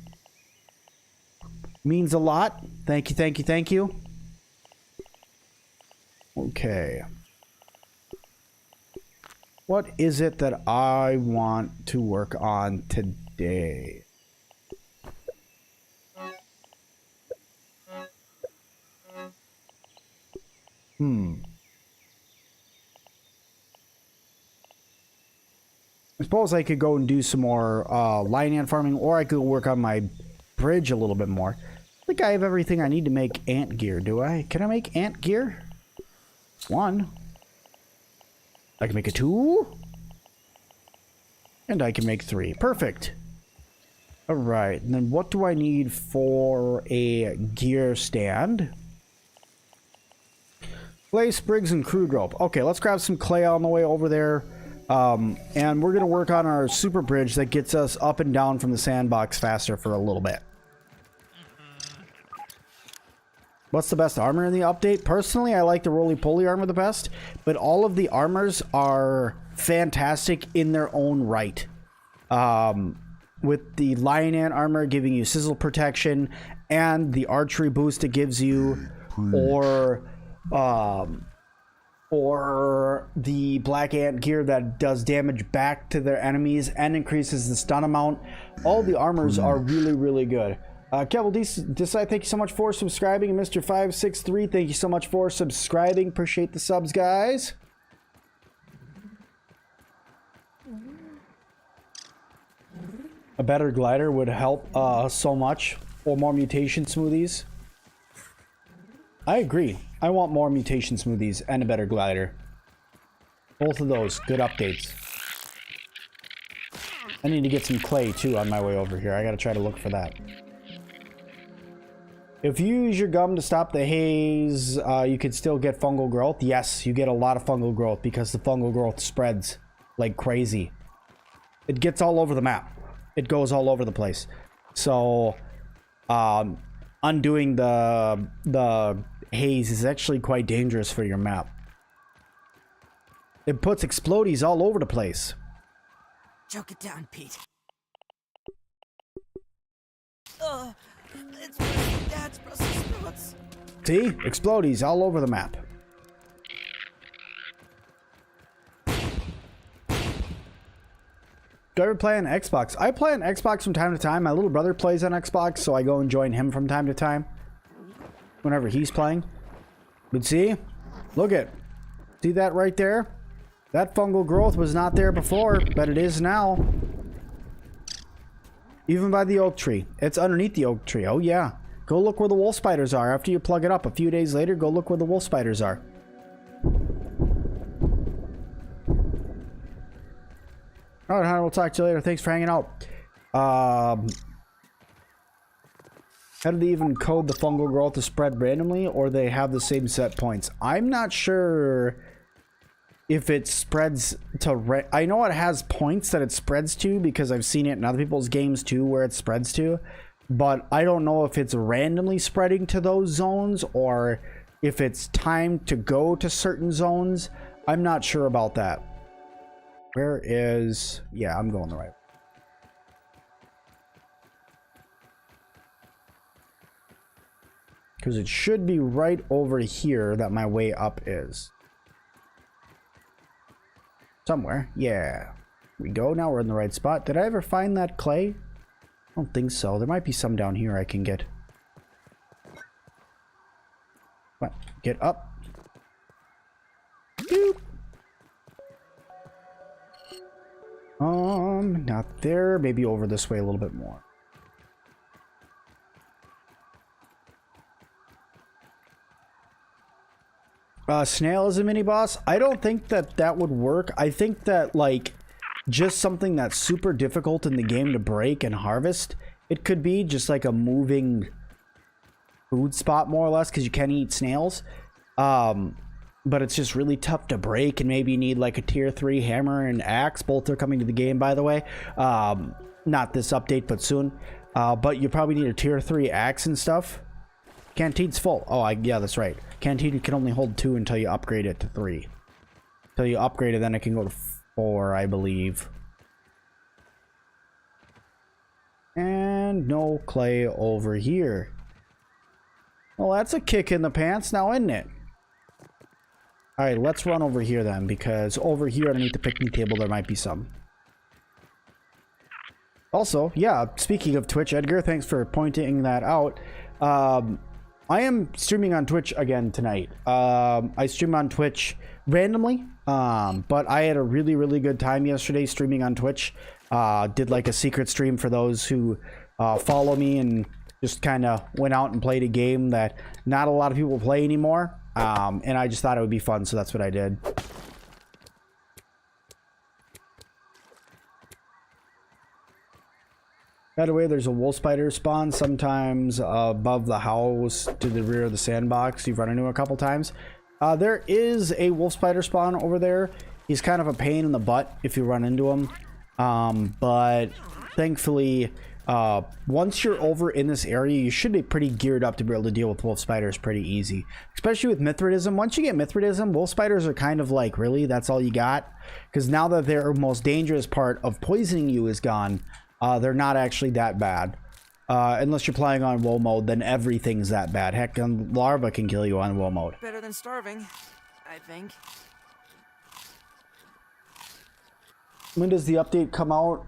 Means a lot. Thank you, thank you, thank you. Okay. What is it that I want to work on today? I suppose I could go and do some more lion ant farming, or I could work on my bridge a little bit more. I think I have everything I need to make ant gear, do I? Can I make ant gear? One. I can make a 2. And I can make 3. Perfect. Alright, and then what do I need for a gear stand? Clay, sprigs, and crude rope. Okay, let's grab some clay on the way over there. And we're going to work on our super bridge that gets us up and down from the sandbox faster for a little bit. What's the best armor in the update? Personally, I like the roly-poly armor the best, but all of the armors are fantastic in their own right. With the lion ant armor giving you sizzle protection and the archery boost it gives you, or or the black ant gear that does damage back to their enemies and increases the stun amount. All the armors are really, really good. Kevil Decide, thank you so much for subscribing. And Mr. 563, thank you so much for subscribing. Appreciate the subs, guys. A better glider would help so much. Or more mutation smoothies. I agree. I want more mutation smoothies and a better glider. Both of those, good updates. I need to get some clay too on my way over here. I gotta try to look for that. If you use your gum to stop the haze, you can still get fungal growth. Yes, you get a lot of fungal growth because the fungal growth spreads like crazy. It gets all over the map. It goes all over the place. So, undoing the haze is actually quite dangerous for your map. It puts explodies all over the place. Choke it down, Pete. It's Dad's Brussels sprouts. See? Explodies all over the map. Do I ever play on Xbox? I play on Xbox from time to time. My little brother plays on Xbox, so I go and join him from time to time. Whenever he's playing. But see? Look at. See that right there? That fungal growth was not there before, but it is now. Even by the oak tree. It's underneath the oak tree. Oh yeah. Go look where the wolf spiders are. After you plug it up a few days later, go look where the wolf spiders are. Alright, Hunter, we'll talk to you later. Thanks for hanging out. How do they even code the fungal growth to spread randomly, or they have the same set points? I'm not sure if it spreads to... I know it has points that it spreads to, because I've seen it in other people's games too, where it spreads to. But I don't know if it's randomly spreading to those zones, or if it's timed to go to certain zones. I'm not sure about that. Where is... Yeah, I'm going the right way. Because it should be right over here that my way up is. Somewhere. Yeah. Here we go. Now we're in the right spot. Did I ever find that clay? I don't think so. There might be some down here I can get. What? Get up. Doop. Not there. Maybe over this way a little bit more. Snail is a mini boss. I don't think that that would work. I think that, like, just something that's super difficult in the game to break and harvest. It could be just like a moving food spot, more or less, because you can eat snails. But it's just really tough to break, and maybe you need like a tier 3 hammer and axe. Both are coming to the game, by the way. Not this update, but soon. But you probably need a tier 3 axe and stuff. Canteen's full. Oh, yeah, that's right. Canteen can only hold 2 until you upgrade it to 3. Until you upgrade it, then it can go to 4, I believe. And no clay over here. Well, that's a kick in the pants now, isn't it? Alright, let's run over here then, because over here underneath the picnic table there might be some. Also, yeah, speaking of Twitch, Edgar, thanks for pointing that out. I am streaming on Twitch again tonight. I stream on Twitch randomly, but I had a really, really good time yesterday streaming on Twitch. Did like a secret stream for those who follow me, and just kind of went out and played a game that not a lot of people play anymore. And I just thought it would be fun, so that's what I did. By the way, there's a wolf spider spawn sometimes above the house to the rear of the sandbox. You've run into a couple times. There is a wolf spider spawn over there. He's kind of a pain in the butt if you run into him. But thankfully, once you're over in this area, you should be pretty geared up to be able to deal with wolf spiders pretty easy. Especially with Mithridism. Once you get Mithridism, wolf spiders are kind of like, really? That's all you got? Because now that their most dangerous part of poisoning you is gone, they're not actually that bad. Unless you're playing on WoW mode, then everything's that bad. Heck, larva can kill you on WoW mode. Better than starving. I think. When does the update come out?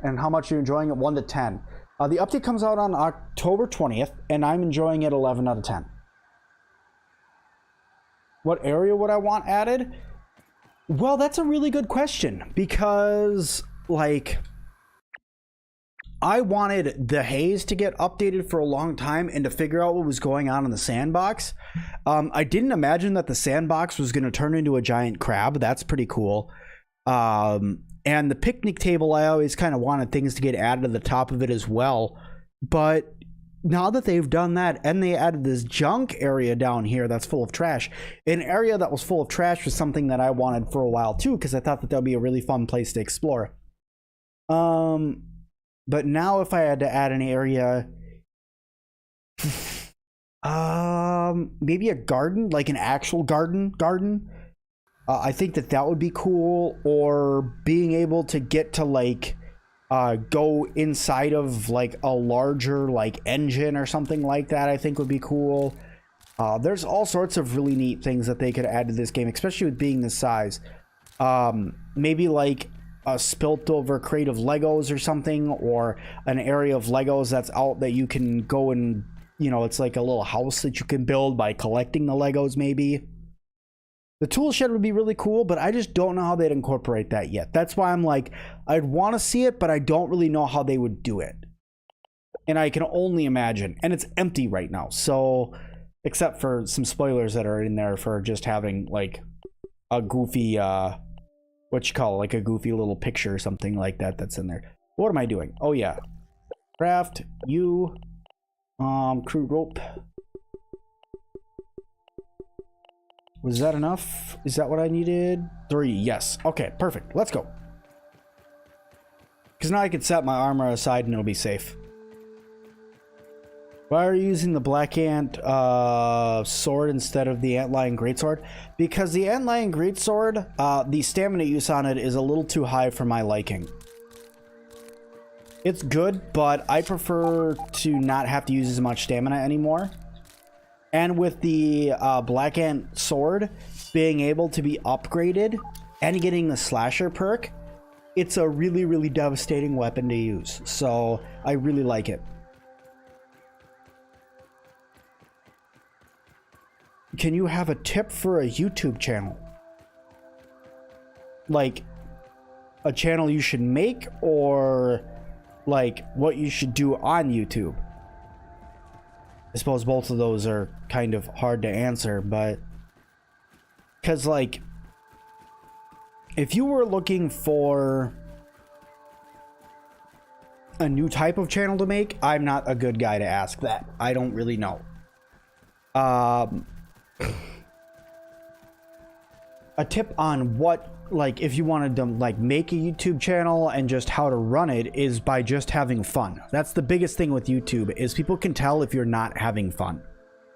And how much you're enjoying it? 1 to 10. The update comes out on October 20th, and I'm enjoying it 11 out of 10. What area would I want added? Well, that's a really good question, because, like, I wanted the haze to get updated for a long time and to figure out what was going on in the sandbox. I didn't imagine that the sandbox was going to turn into a giant crab. That's pretty cool. And the picnic table, I always kind of wanted things to get added to the top of it as well. But now that they've done that, and they added this junk area down here that's full of trash, an area that was full of trash was something that I wanted for a while too, because I thought that would be a really fun place to explore. But now if I had to add an area, maybe a garden, like an actual garden. I think that would be cool, or being able to get to, like, go inside of, like, a larger, like, engine or something like that, I think would be cool. There's all sorts of really neat things that they could add to this game, especially with being this size. Maybe, like, a spilt over crate of Legos or something, or an area of Legos that's out that you can go and, you know, it's like a little house that you can build by collecting the Legos, maybe. The tool shed would be really cool, but I just don't know how they'd incorporate that yet. That's why I'm like, I'd want to see it, but I don't really know how they would do it. And I can only imagine. And it's empty right now. So, except for some spoilers that are in there for just having, like, a goofy, what you call it, like a goofy little picture or something like that that's in there. What am I doing? Oh, yeah. Craft, crude rope. Was that enough? Is that what I needed? 3, yes. Okay, perfect. Let's go. Because now I can set my armor aside and it'll be safe. Why are you using the black ant sword instead of the antlion greatsword? Because the antlion greatsword, the stamina use on it is a little too high for my liking. It's good, but I prefer to not have to use as much stamina anymore. And with the Black Ant Sword being able to be upgraded and getting the Slasher perk, it's a really, really devastating weapon to use. So I really like it. Can you have a tip for a YouTube channel? Like a channel you should make, or like what you should do on YouTube? I suppose both of those are kind of hard to answer, but because, like, if you were looking for a new type of channel to make, I'm not a good guy to ask that. I don't really know. A tip on what, like, if you wanted to, like, make a YouTube channel and just how to run it, is by just having fun. That's the biggest thing with YouTube, is people can tell if you're not having fun.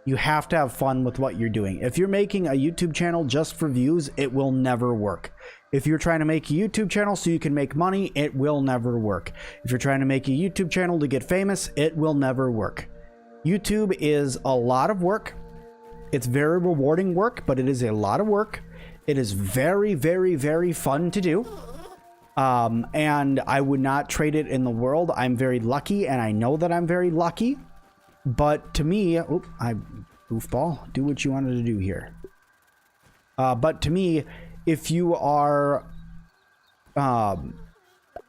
You have to have fun with what you're doing. If you're making a YouTube channel just for views, it will never work. If you're trying to make a YouTube channel so you can make money, it will never work. If you're trying to make a YouTube channel to get famous, it will never work. YouTube is a lot of work. It's very rewarding work, but it is a lot of work. It is very, very, very fun to do. And I would not trade it in the world. I'm very lucky, and I know that I'm very lucky. But to me, goofball, do what you wanted to do here. But to me, if you are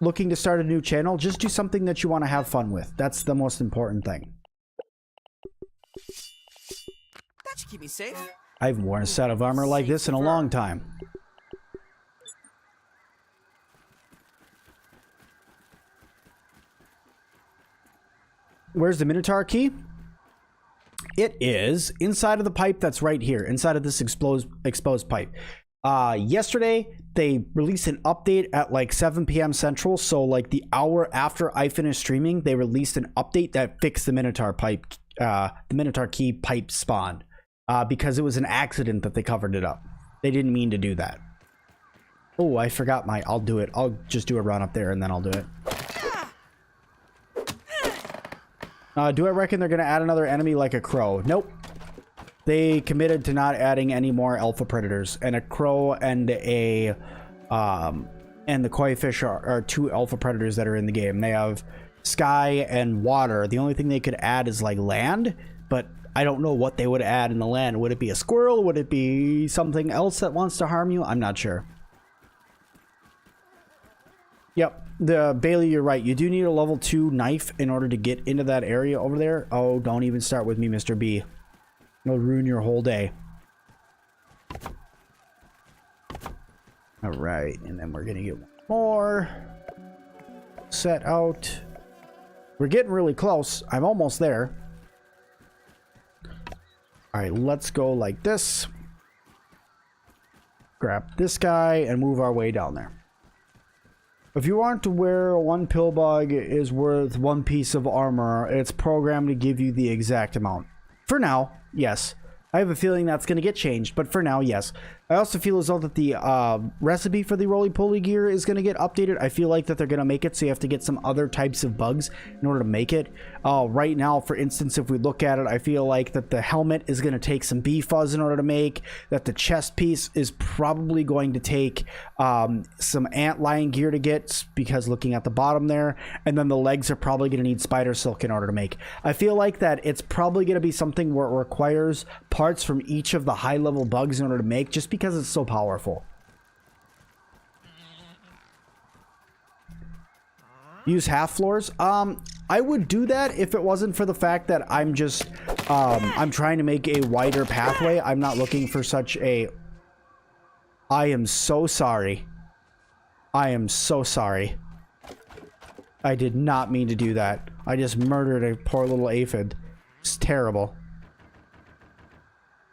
looking to start a new channel, just do something that you want to have fun with. That's the most important thing. That should keep me safe. I've worn a set of armor like this in a long time. Where's the Minotaur key? It is inside of the pipe that's right here, inside of this exposed pipe. Yesterday, they released an update at like 7 p.m. Central, so like the hour after I finished streaming, they released an update that fixed the Minotaur pipe, the Minotaur key pipe spawn. Because it was an accident that they covered it up. They didn't mean to do that. Oh, I forgot my... I'll do it. I'll just do a run up there and then I'll do it. Do I reckon they're going to add another enemy like a crow? Nope. they committed to not adding any more alpha predators, and a crow and the koi fish are two alpha predators that are in the game. They have sky and water. The only thing they could add is like land, but I don't know what they would add in the land. Would it be a squirrel? Would it be something else that wants to harm you? I'm not sure. Yep, the Bailey, you're right. You do need a level 2 knife in order to get into that area over there. Oh, don't even start with me, Mr. B. It'll ruin your whole day. All right, and then we're gonna get one more set out. We're getting really close. I'm almost there. All right, let's go like this. Grab this guy and move our way down there. If you aren't aware, one pill bug is worth 1 piece of armor. It's programmed to give you the exact amount. For now, yes. I have a feeling that's going to get changed, but for now, yes. I also feel as though that the recipe for the roly-poly gear is going to get updated. I feel like that they're going to make it so you have to get some other types of bugs in order to make it. Right now, for instance, if we look at it, I feel like that the helmet is going to take some bee fuzz in order to make, that the chest piece is probably going to take some antlion gear to get, because looking at the bottom there, and then the legs are probably going to need spider silk in order to make. I feel like that it's probably going to be something where it requires parts from each of the high-level bugs in order to make, just because it's so powerful. Use half floors. I would do that if it wasn't for the fact that I'm just I'm trying to make a wider pathway. I'm not looking for such a... I am so sorry. I am so sorry. I did not mean to do that. I just murdered a poor little aphid. It's terrible.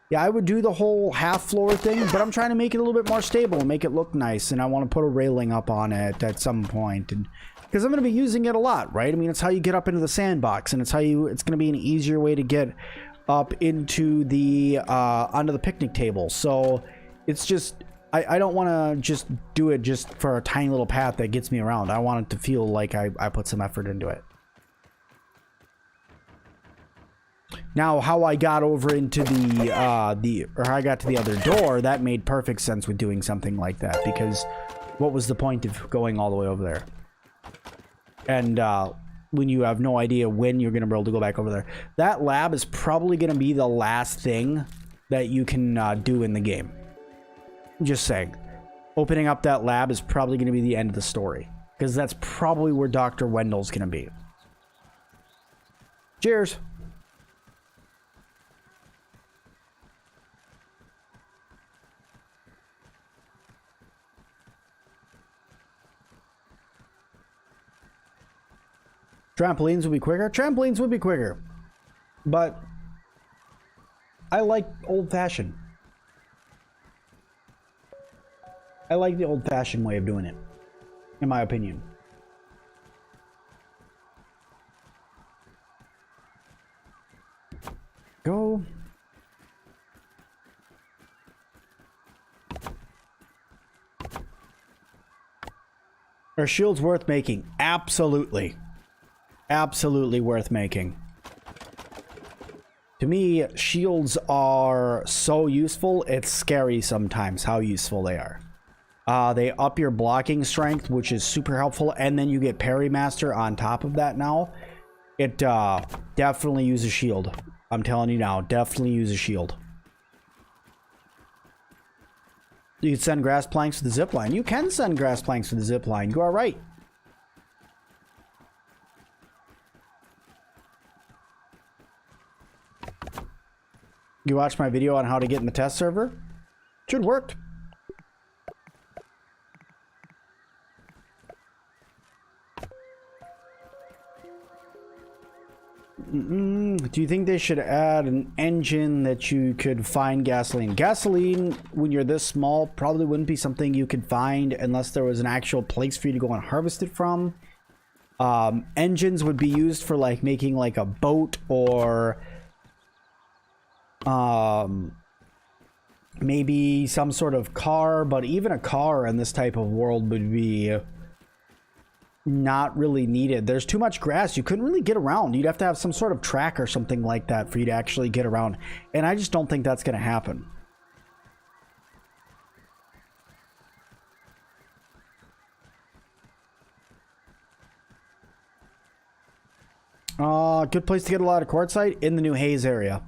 Yeah, I would do the whole half floor thing, but I'm trying to make it a little bit more stable and make it look nice, and I want to put a railing up on it at some point, and because I'm going to be using it a lot, right? I mean, it's how you get up into the sandbox, and it's going to be an easier way to get up into the onto the picnic table. So it's just I don't want to just do it just for a tiny little path that gets me around. I want it to feel like I put some effort into it. Now, how I got over into or how I got to the other door, that made perfect sense with doing something like that, because what was the point of going all the way over there? And when you have no idea when you're going to be able to go back over there. That lab is probably going to be the last thing that you can do in the game. Just saying. Opening up that lab is probably going to be the end of the story, because that's probably where Dr. Wendell's going to be. Cheers! Trampolines would be quicker. Trampolines would be quicker. But I like old-fashioned. I like the old-fashioned way of doing it, in my opinion. Go. Are shields worth making? Absolutely. Absolutely worth making. To me, shields are so useful, it's scary sometimes how useful they are. They up your blocking strength, which is super helpful, and then you get Parry Master on top of that now. It definitely use a shield. I'm telling you now, definitely use a shield. You can send grass planks to the zip line. You can send grass planks to the zip line. You are right. You watched my video on how to get in the test server? Should work. Do you think they should add an engine that you could find gasoline? Gasoline, when you're this small, probably wouldn't be something you could find unless there was an actual place for you to go and harvest it from. Engines would be used for like making like a boat, or maybe some sort of car, but even a car in this type of world would be not really needed. There's too much grass. You couldn't really get around. You'd have to have some sort of track or something like that for you to actually get around. And I just don't think that's going to happen. Good place to get a lot of quartzite in the new Haze area.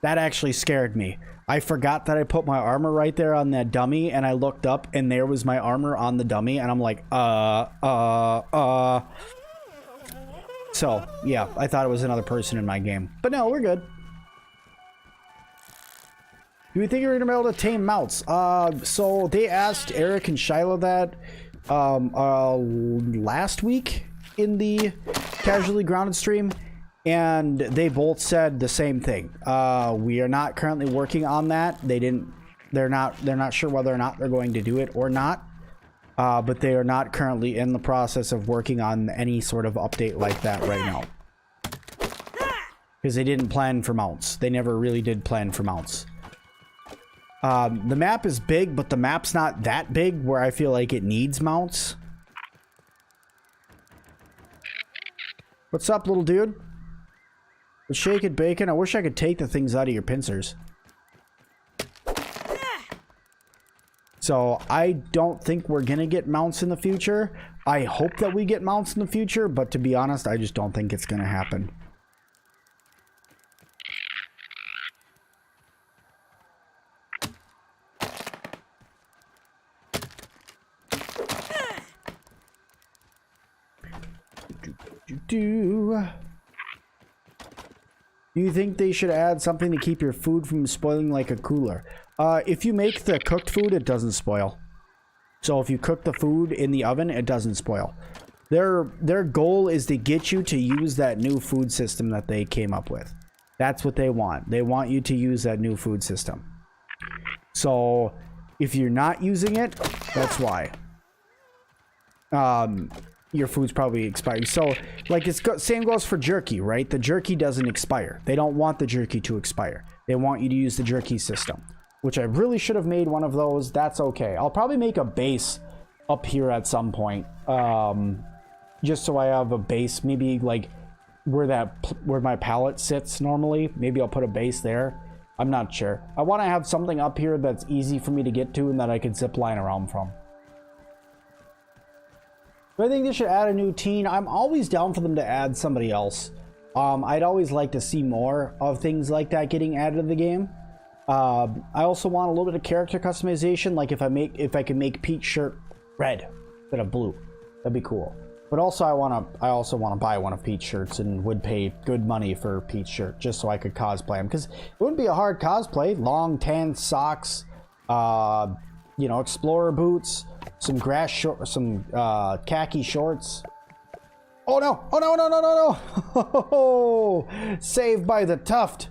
That actually scared me. I forgot that I put my armor right there on that dummy, and I looked up, and there was my armor on the dummy, and I'm like, So, yeah, I thought it was another person in my game. But no, we're good. Do we think you're going to be able to tame mounts? So they asked Eric and Shiloh that last week in the Casually Grounded stream, and they both said the same thing. We are not currently working on that. They're not sure whether or not they're going to do it or not. But they are not currently in the process of working on any sort of update like that right now. Because they didn't plan for mounts. They never really did plan for mounts. The map is big, but the map's not that big where I feel like it needs mounts. What's up, little dude? Shake it, bacon. I wish I could take the things out of your pincers. So I don't think we're gonna get mounts in the future. I hope that we get mounts in the future, but to be honest, I just don't think it's gonna happen. Do you think they should add something to keep your food from spoiling, like a cooler? If you make the cooked food, it doesn't spoil. So if you cook the food in the oven, it doesn't spoil. Their goal is to get you to use that new food system that they came up with. That's what they want. They want you to use that new food system. So if you're not using it, that's why. Your food's probably expired. So, like, same goes for jerky, right? The jerky doesn't expire. They don't want the jerky to expire. They want you to use the jerky system, which I really should have made one of those. That's okay. I'll probably make a base up here at some point, just so I have a base, maybe like where my pallet sits normally. Maybe I'll put a base there. I'm not sure. I want to have something up here that's easy for me to get to and that I can zip line around from. I think they should add a new teen. I'm always down for them to add somebody else. I'd always like to see more of things like that getting added to the game. I also want a little bit of character customization, like if I can make Pete's shirt red instead of blue, that'd be cool. But also I also want to buy one of Pete's shirts and would pay good money for Pete's shirt just so I could cosplay him, because it wouldn't be a hard cosplay. Long tan socks, you know, explorer boots, some grass short, some khaki shorts. Oh no! Oh no! No! No! No! No! Saved by the tuft.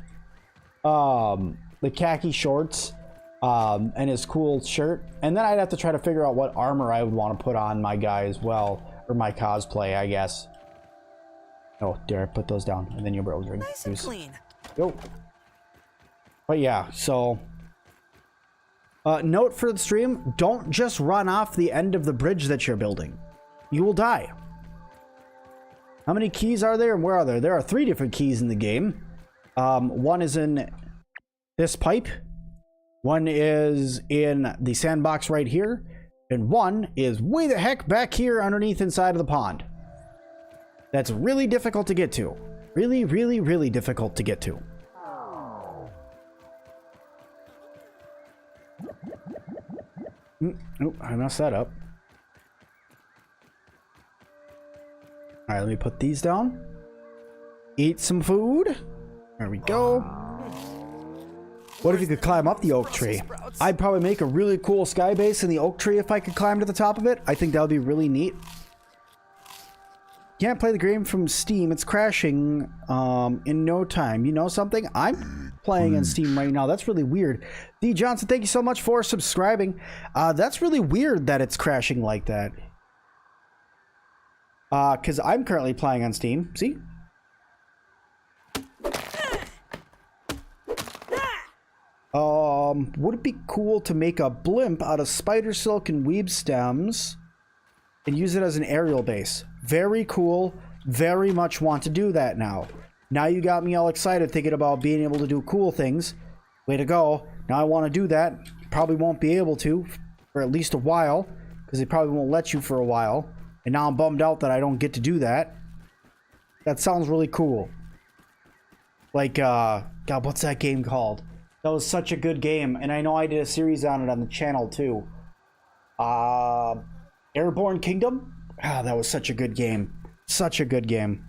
The khaki shorts, and his cool shirt, and then I'd have to try to figure out what armor I would want to put on my guy as well, or my cosplay, I guess. Oh, dare I put those down, and then you'll be able to drink. Nice and clean. Yo. But yeah, so. Note for the stream, don't just run off the end of the bridge that you're building. You will die. How many keys are there and where are there? There are 3 different keys in the game. One is in this pipe. One is in the sandbox right here. And one is way the heck back here underneath inside of the pond. That's really difficult to get to. Really, really, really difficult to get to. Oh, I messed that up. Alright, let me put these down. Eat some food. There we go. What if you could climb up the oak tree? I'd probably make a really cool sky base in the oak tree if I could climb to the top of it. I think that would be really neat. Can't play the game from Steam. It's crashing in no time. You know something? I'm playing on Steam right now. That's really weird. D. Johnson, thank you so much for subscribing. That's really weird that it's crashing like that. Because I'm currently playing on Steam. See? Would it be cool to make a blimp out of spider silk and weeb stems and use it as an aerial base. Very cool. Very much want to do that now. Now you got me all excited thinking about being able to do cool things. Way to go. Now I want to do that. Probably won't be able to for at least a while, because they probably won't let you for a while. And now I'm bummed out that I don't get to do that. That sounds really cool. Like, God, what's that game called? That was such a good game, and I know I did a series on it on the channel too. Airborne Kingdom? Ah, that was such a good game. Such a good game.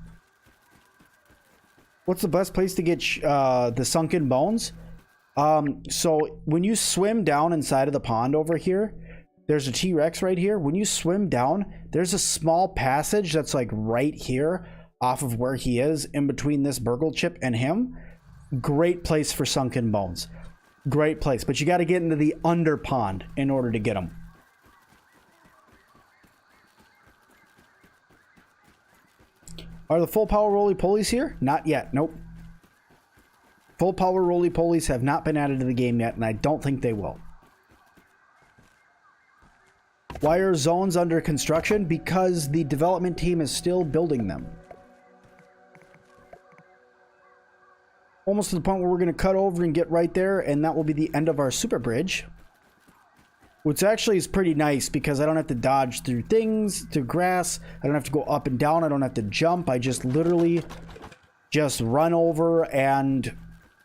What's the best place to get the sunken bones? So when you swim down inside of the pond over here, there's a T-Rex right here. When you swim down, there's a small passage that's like right here off of where he is, in between this burgle chip and him. Great place for sunken bones. Great place, but you got to get into the under pond in order to get them. Are the full power roly-polies here? Not yet. Nope. Full power roly-polies have not been added to the game yet, and I don't think they will. Why are zones under construction? Because the development team is still building them. Almost to the point where we're going to cut over and get right there, and that will be the end of our super bridge. Which actually is pretty nice, because I don't have to dodge through things, through grass. I don't have to go up and down. I don't have to jump. I just literally just run over and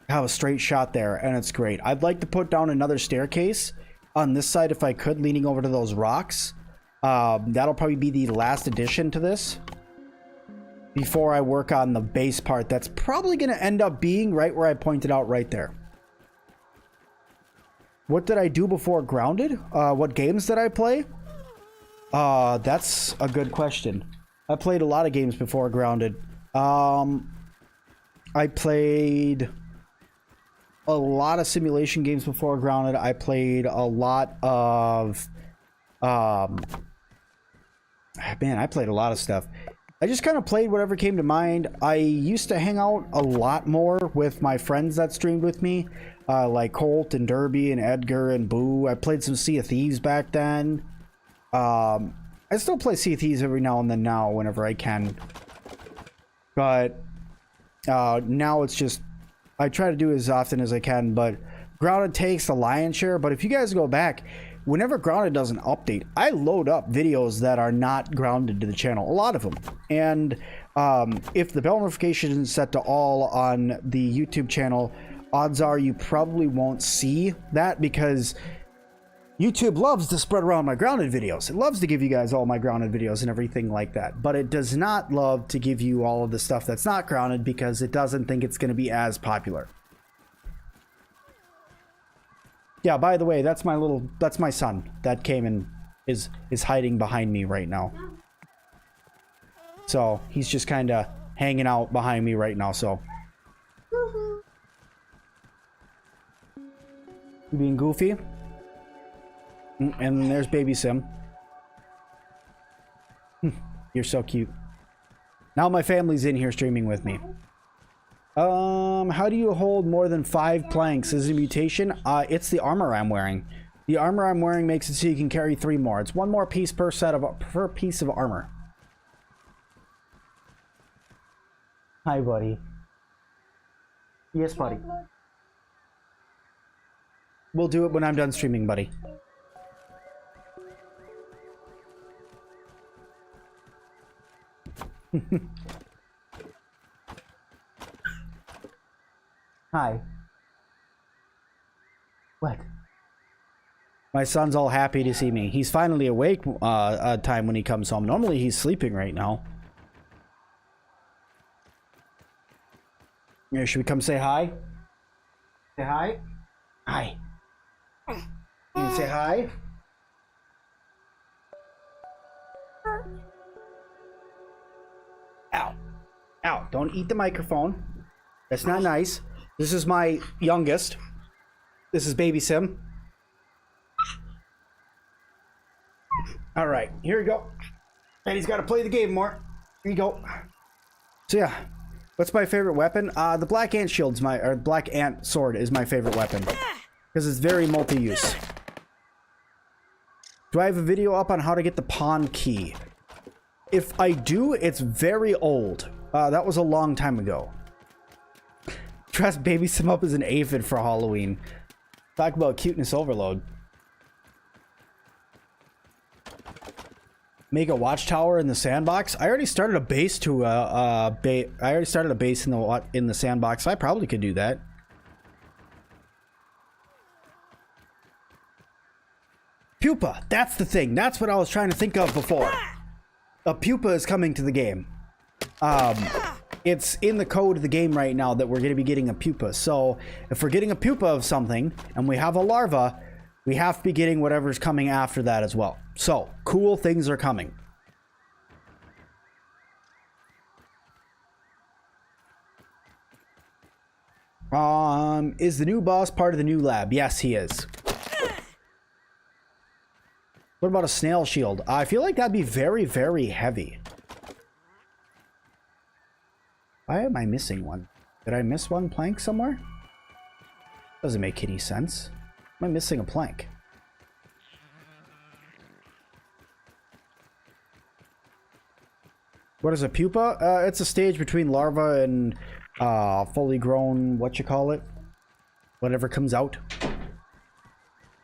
have a straight shot there, and it's great. I'd like to put down another staircase on this side if I could, leaning over to those rocks. That'll probably be the last addition to this before I work on the base part. That's probably going to end up being right where I pointed out right there. What did I do before Grounded? What games did I play? That's a good question. I played a lot of games before Grounded. I played a lot of simulation games before Grounded. I played a lot of... man, I played a lot of stuff. I just kind of played whatever came to mind. I used to hang out a lot more with my friends that streamed with me. Like Colt and Derby and Edgar and Boo. I played some Sea of Thieves back then. I still play Sea of Thieves every now and then now, whenever I can. But now it's just, I try to do it as often as I can, but Grounded takes the lion's share. But if you guys go back, whenever Grounded does an update, I load up videos that are not grounded to the channel, a lot of them. And if the bell notification is set to all on the YouTube channel, odds are you probably won't see that, because YouTube loves to spread around my grounded videos. It loves to give you guys all my grounded videos and everything like that, but it does not love to give you all of the stuff that's not grounded, because it doesn't think it's going to be as popular. Yeah, by the way, that's my son that came and is hiding behind me right now. So he's just kind of hanging out behind me right now. So you being goofy. And there's baby Sim. You're so cute. Now my family's in here streaming with me. How do you hold more than 5 planks? Is it a mutation? It's the armor I'm wearing. The armor I'm wearing makes it so you can carry 3 more. It's 1 more piece per piece of armor. Hi, buddy. Yes, buddy. We'll do it when I'm done streaming, buddy. Hi. What? My son's all happy to see me. He's finally awake time when he comes home. Normally he's sleeping right now. Yeah, should we come say hi? Say hi? Hi. You can say hi? Ow. Ow. Don't eat the microphone. That's not nice. This is my youngest. This is baby Sim. All right, here we go. And he's got to play the game more. Here you go. So yeah, what's my favorite weapon? The black ant shield's black ant sword is my favorite weapon, because it's very multi-use. Do I have a video up on how to get the pawn key? If I do, it's very old. That was a long time ago. Dress baby Sim up as an aphid for Halloween. Talk about cuteness overload. Make a watchtower in the sandbox. I already started a base to I already started a base in the sandbox. I probably could do that. Pupa, that's the thing. That's what I was trying to think of before. A pupa is coming to the game. It's in the code of the game right now that we're going to be getting a pupa. So if we're getting a pupa of something and we have a larva, we have to be getting whatever's coming after that as well. So cool things are coming. Is the new boss part of the new lab? Yes, he is. What about a snail shield? I feel like that'd be very, very heavy. Why am I missing one? Did I miss one plank somewhere? Doesn't make any sense. Am I missing a plank? What is a pupa? It's a stage between larva and fully grown, what you call it? Whatever comes out.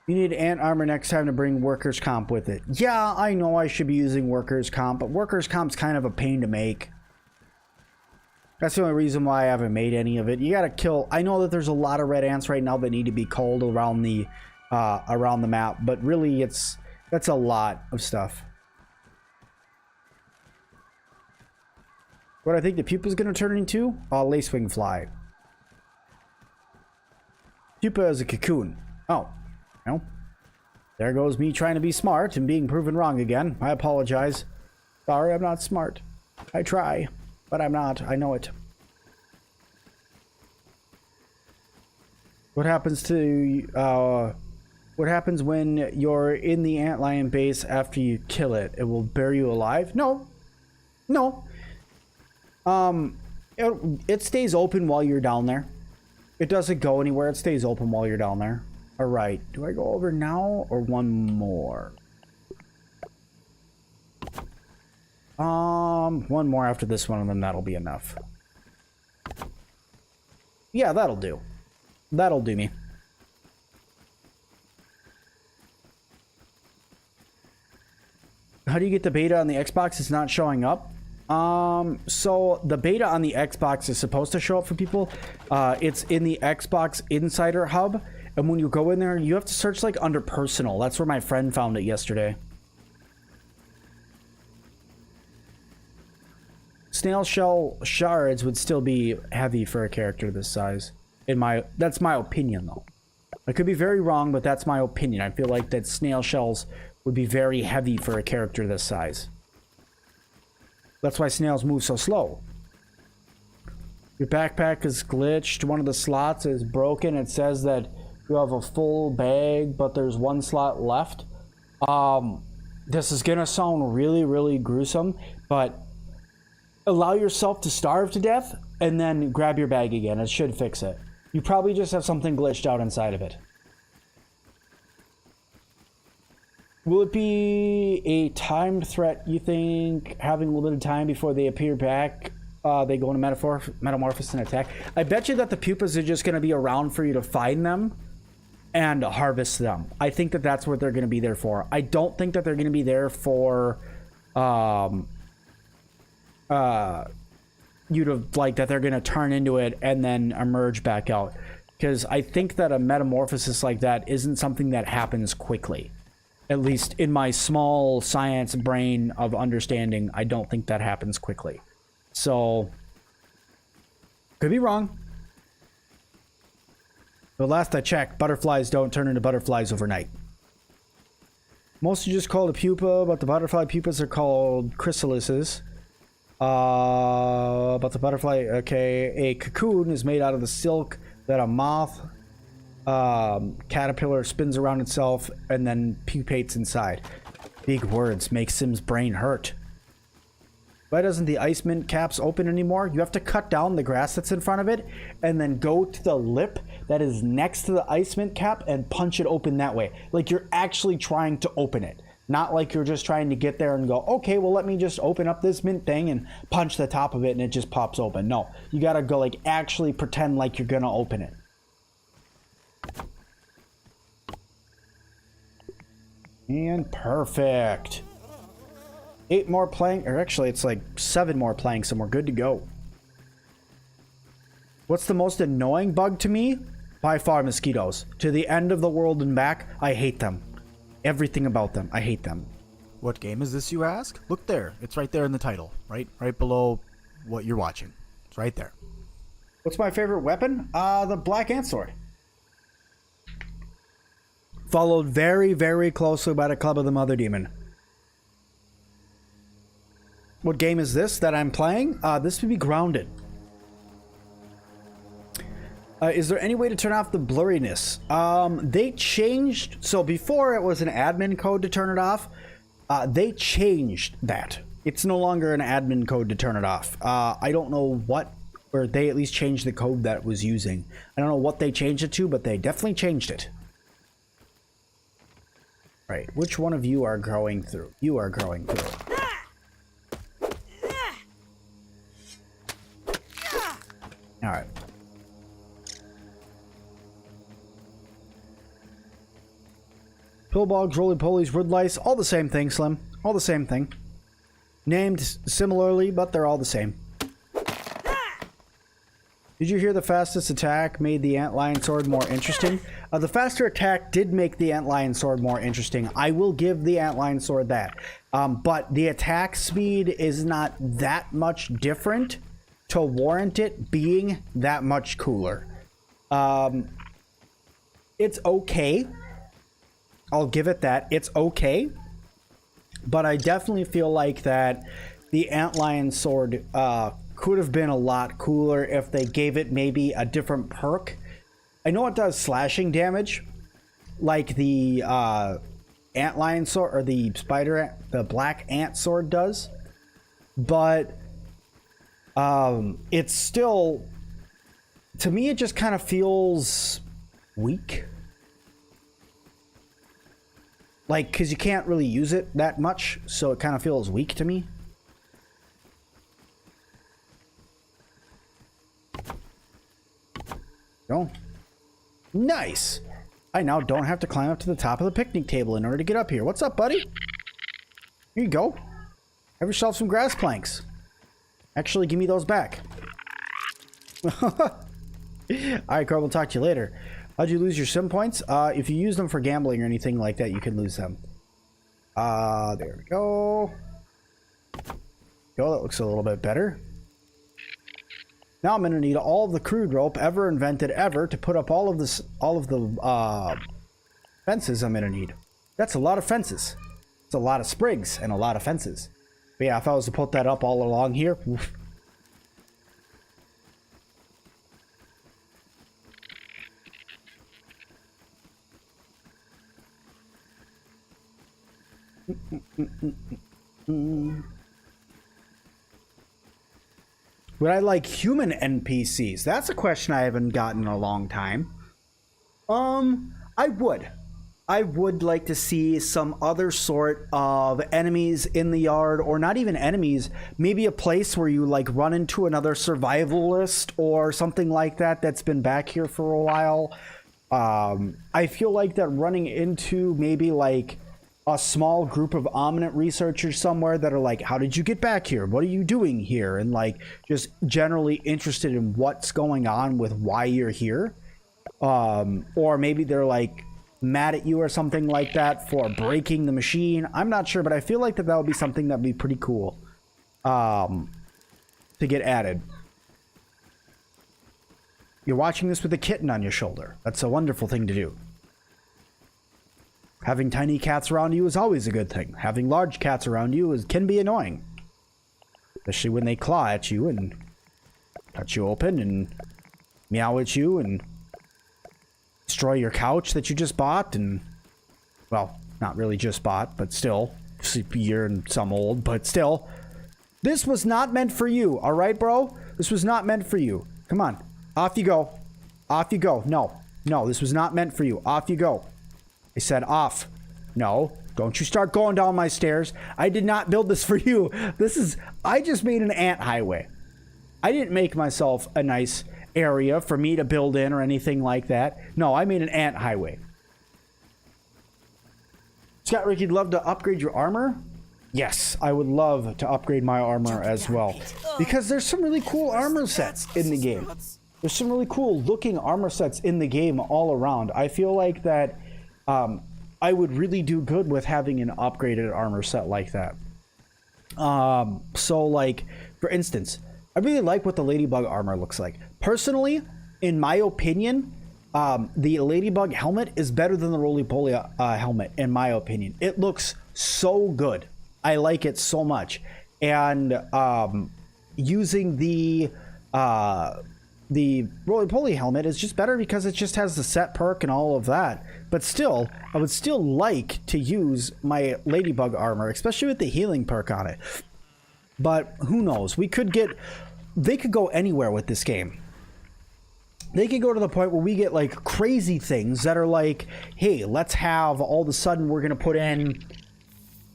You need ant armor next time to bring workers' comp with it. Yeah, I know I should be using workers' comp, but workers' comp's kind of a pain to make. That's the only reason why I haven't made any of it. You gotta kill... I know that there's a lot of red ants right now that need to be culled around the map, but really that's a lot of stuff. What I think the pupa's gonna turn into? Lacewing fly. Pupa is a cocoon. Oh. No. There goes me trying to be smart and being proven wrong again. I apologize. Sorry, I'm not smart. I try. But I'm not. I know it. What happens to what happens when you're in the antlion base after you kill it? It will bury you alive? No. No. It stays open while you're down there. It doesn't go anywhere. It stays open while you're down there. All right. Do I go over now or one more? One more after this one, and then that'll be enough. Yeah, that'll do. That'll do me. How do you get the beta on the Xbox? It's not showing up. So the beta on the Xbox is supposed to show up for people. It's in the Xbox Insider Hub, and when you go in there, you have to search like under personal. That's where my friend found it yesterday. Snail shell shards would still be heavy for a character this size. That's my opinion, though. I could be very wrong, but that's my opinion. I feel like that snail shells would be very heavy for a character this size. That's why snails move so slow. Your backpack is glitched. One of the slots is broken. It says that you have a full bag, but there's one slot left. This is gonna sound really, really gruesome, but allow yourself to starve to death and then grab your bag again. It should fix it. You probably just have something glitched out inside of it. Will it be a timed threat, you think, having a little bit of time before they appear back? They go into metamorphosis and attack. I bet you that the pupas are just going to be around for you to find them and harvest them. I think that that's what they're going to be there for. I don't think that they're going to be there for you to, like, that they're going to turn into it and then emerge back out. Because I think that a metamorphosis like that isn't something that happens quickly. At least in my small science brain of understanding, I don't think that happens quickly. So, could be wrong. But last I checked, butterflies don't turn into butterflies overnight. Most are just called a pupa, but the butterfly pupas are called chrysalises. But the butterfly, okay, a cocoon is made out of the silk that a moth caterpillar spins around itself and then pupates inside. Big words make Sim's brain hurt. Why doesn't the ice mint caps open anymore? You have to cut down the grass that's in front of it and then go to the lip that is next to the ice mint cap and punch it open that way. Like you're actually trying to open it. Not like you're just trying to get there and go, okay, well, let me just open up this mint thing and punch the top of it and it just pops open. No, you gotta go like actually pretend like you're gonna open it. And perfect. 8 more playing, or actually it's like 7 more playing, so we're good to go. What's the most annoying bug to me? By far, mosquitoes. To the end of the world and back, I hate them. Everything about them, I hate them. What game is this, you ask? Look there. It's right there in the title. Right below what you're watching. It's right there. What's my favorite weapon? The black ant sword. Followed very, very closely by the Club of the Mother Demon. What game is this that I'm playing? This would be Grounded. Is there any way to turn off the blurriness? They changed. So before it was an admin code to turn it off. They changed that. It's no longer an admin code to turn it off. I don't know what, or they at least changed the code that it was using. I don't know what they changed it to, but they definitely changed it. Right, which one of you are growing through? You are growing through. All right. Pillbogs, roly-polies, woodlice, all the same thing, Slim. All the same thing. Named similarly, but they're all the same. Did you hear the fastest attack made the antlion sword more interesting? The faster attack did make the antlion sword more interesting. I will give the antlion sword that. But the attack speed is not that much different to warrant it being that much cooler. It's okay. I'll give it that. It's okay. But I definitely feel like that the antlion sword could have been a lot cooler if they gave it maybe a different perk. I know it does slashing damage, like the antlion sword or the the black ant sword does, but it's still, to me, it just kind of feels weak. Like, because you can't really use it that much, so it kind of feels weak to me. Go. Nice! I now don't have to climb up to the top of the picnic table in order to get up here. What's up, buddy? Here you go. Have yourself some grass planks. Actually, give me those back. Alright, Carl, we'll talk to you later. How'd you lose your sim points? If you use them for gambling or anything like that, you can lose them. There we go. Go, that looks a little bit better. Now I'm gonna need all of the crude rope ever invented ever to put up all of the fences I'm gonna need. That's a lot of fences. It's a lot of sprigs and a lot of fences. But yeah, if I was to put that up all along here, oof. Would I like human NPCs? That's a question I haven't gotten in a long time. I would. I would like to see some other sort of enemies in the yard, or not even enemies, maybe a place where you like run into another survivalist or something like that that's been back here for a while. I feel like that running into maybe like a small group of ominous researchers somewhere that are like, how did you get back here? What are you doing here? And like just generally interested in what's going on with why you're here. Or maybe they're like mad at you or something like that for breaking the machine. I'm not sure, but I feel like that would be something that'd be pretty cool to get added. You're watching this with a kitten on your shoulder. That's a wonderful thing to do. Having tiny cats around you is always a good thing. Having large cats around you can be annoying. Especially when they claw at you and cut you open and meow at you and destroy your couch that you just bought and, well, not really just bought, but still, you're some old, but still. This was not meant for you, alright, bro? This was not meant for you. Come on. Off you go. Off you go. No. No, this was not meant for you. Off you go. I said off. No, don't you start going down my stairs. I did not build this for you. I just made an ant highway. I didn't make myself a nice area for me to build in or anything like that. No, I made an ant highway. Scott Rick, you'd love to upgrade your armor? Yes, I would love to upgrade my armor as well. Because there's some really cool armor sets in the game. There's some really cool looking armor sets in the game all around. I feel like that I would really do good with having an upgraded armor set like that. So like, for instance, I really like what the Ladybug armor looks like. Personally, in my opinion, the Ladybug helmet is better than the Roly-Poly helmet, in my opinion. It looks so good. I like it so much. And using the Roly-Poly helmet is just better because it just has the set perk and all of that. But still, I would still like to use my Ladybug armor, especially with the healing perk on it. But who knows? They could go anywhere with this game. They could go to the point where we get like crazy things that are like, hey, let's have all of a sudden we're going to put in,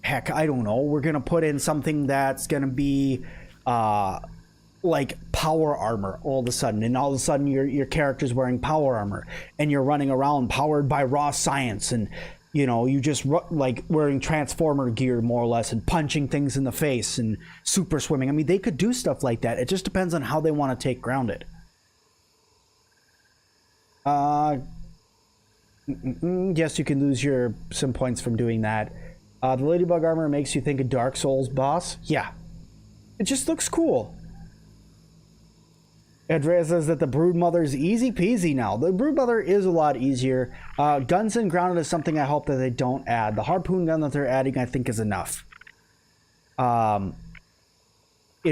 heck, I don't know, we're going to put in something that's going to be like power armor all of a sudden, and all of a sudden your character's wearing power armor and you're running around powered by raw science, and you know, you just like wearing transformer gear more or less and punching things in the face and super swimming. I mean, they could do stuff like that. It just depends on how they want to take Grounded. Yes, you can lose your sim points from doing that. The Ladybug armor makes you think of Dark Souls boss. Yeah, it just looks cool. Andrea says that the Broodmother is easy peasy now. The Broodmother is a lot easier. Guns and Grounded is something I hope that they don't add. The harpoon gun that they're adding, I think, is enough. In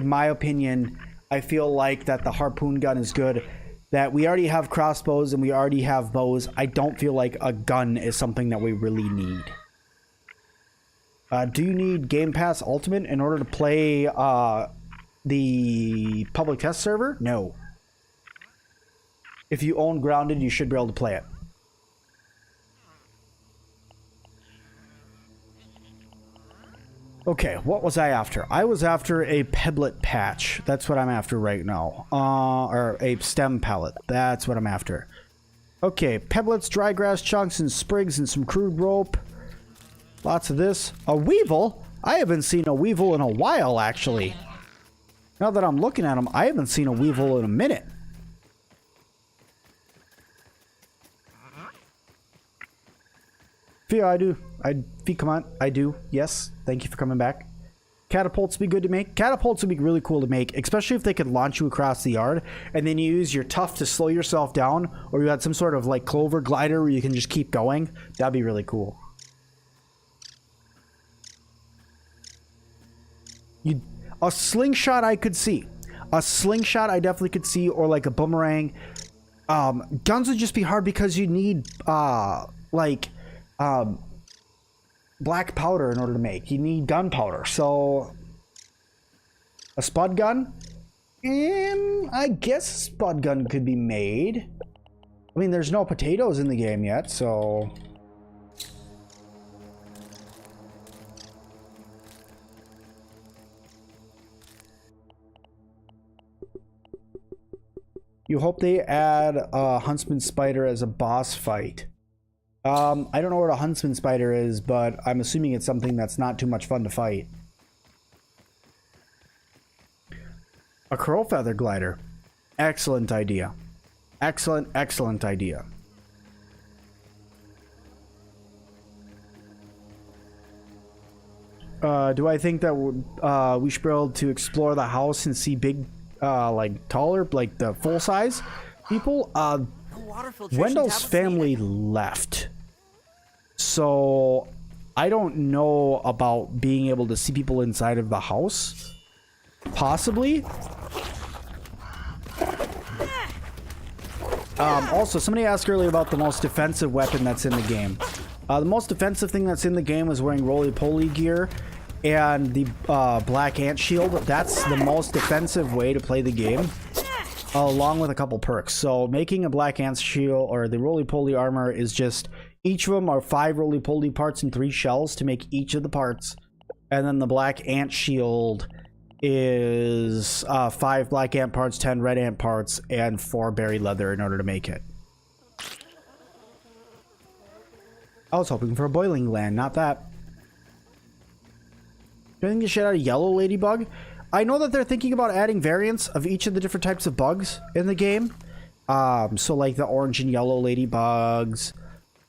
my opinion, I feel like that the harpoon gun is good. That we already have crossbows and we already have bows. I don't feel like a gun is something that we really need. Do you need Game Pass Ultimate in order to play the public test server? No. If you own Grounded, you should be able to play it. Okay, what was I after? I was after a pebblet patch. That's what I'm after right now. Or a stem pallet. That's what I'm after. Okay, pebblets, dry grass chunks, and sprigs, and some crude rope. Lots of this. A weevil? I haven't seen a weevil in a while, actually. Now that I'm looking at them, I haven't seen a weevil in a minute. Fia, I do. Come on. I do. Yes. Thank you for coming back. Catapults would be good to make. Catapults would be really cool to make, especially if they could launch you across the yard, and then you use your tuff to slow yourself down, or you had some sort of like clover glider where you can just keep going. That'd be really cool. A slingshot I could see. A slingshot I definitely could see, or like a boomerang. Guns would just be hard because you need black powder in order to make. You need gunpowder. So a spud gun? I guess a spud gun could be made. I mean, there's no potatoes in the game yet, so... You hope they add a huntsman spider as a boss fight. I don't know what a huntsman spider is, but I'm assuming it's something that's not too much fun to fight. A crow feather glider. Excellent idea. Excellent, excellent idea. Do I think that we should be able to explore the house and see big, like taller, like the full size people? Wendell's family left. So I don't know about being able to see people inside of the house. Possibly. Also, somebody asked earlier about the most defensive weapon that's in the game. The most defensive thing that's in the game is wearing roly-poly gear and the black ant shield. That's the most defensive way to play the game, along with a couple perks. So making a black ant shield or the roly-poly armor is just Each of them are 5 roly-poly parts and 3 shells to make each of the parts. And then the black ant shield is 5 black ant parts, 10 red ant parts, and 4 berry leather in order to make it. I was hoping for a boiling gland, not that. Getting the shit out of yellow ladybug. I know that they're thinking about adding variants of each of the different types of bugs in the game. So like the orange and yellow ladybugs.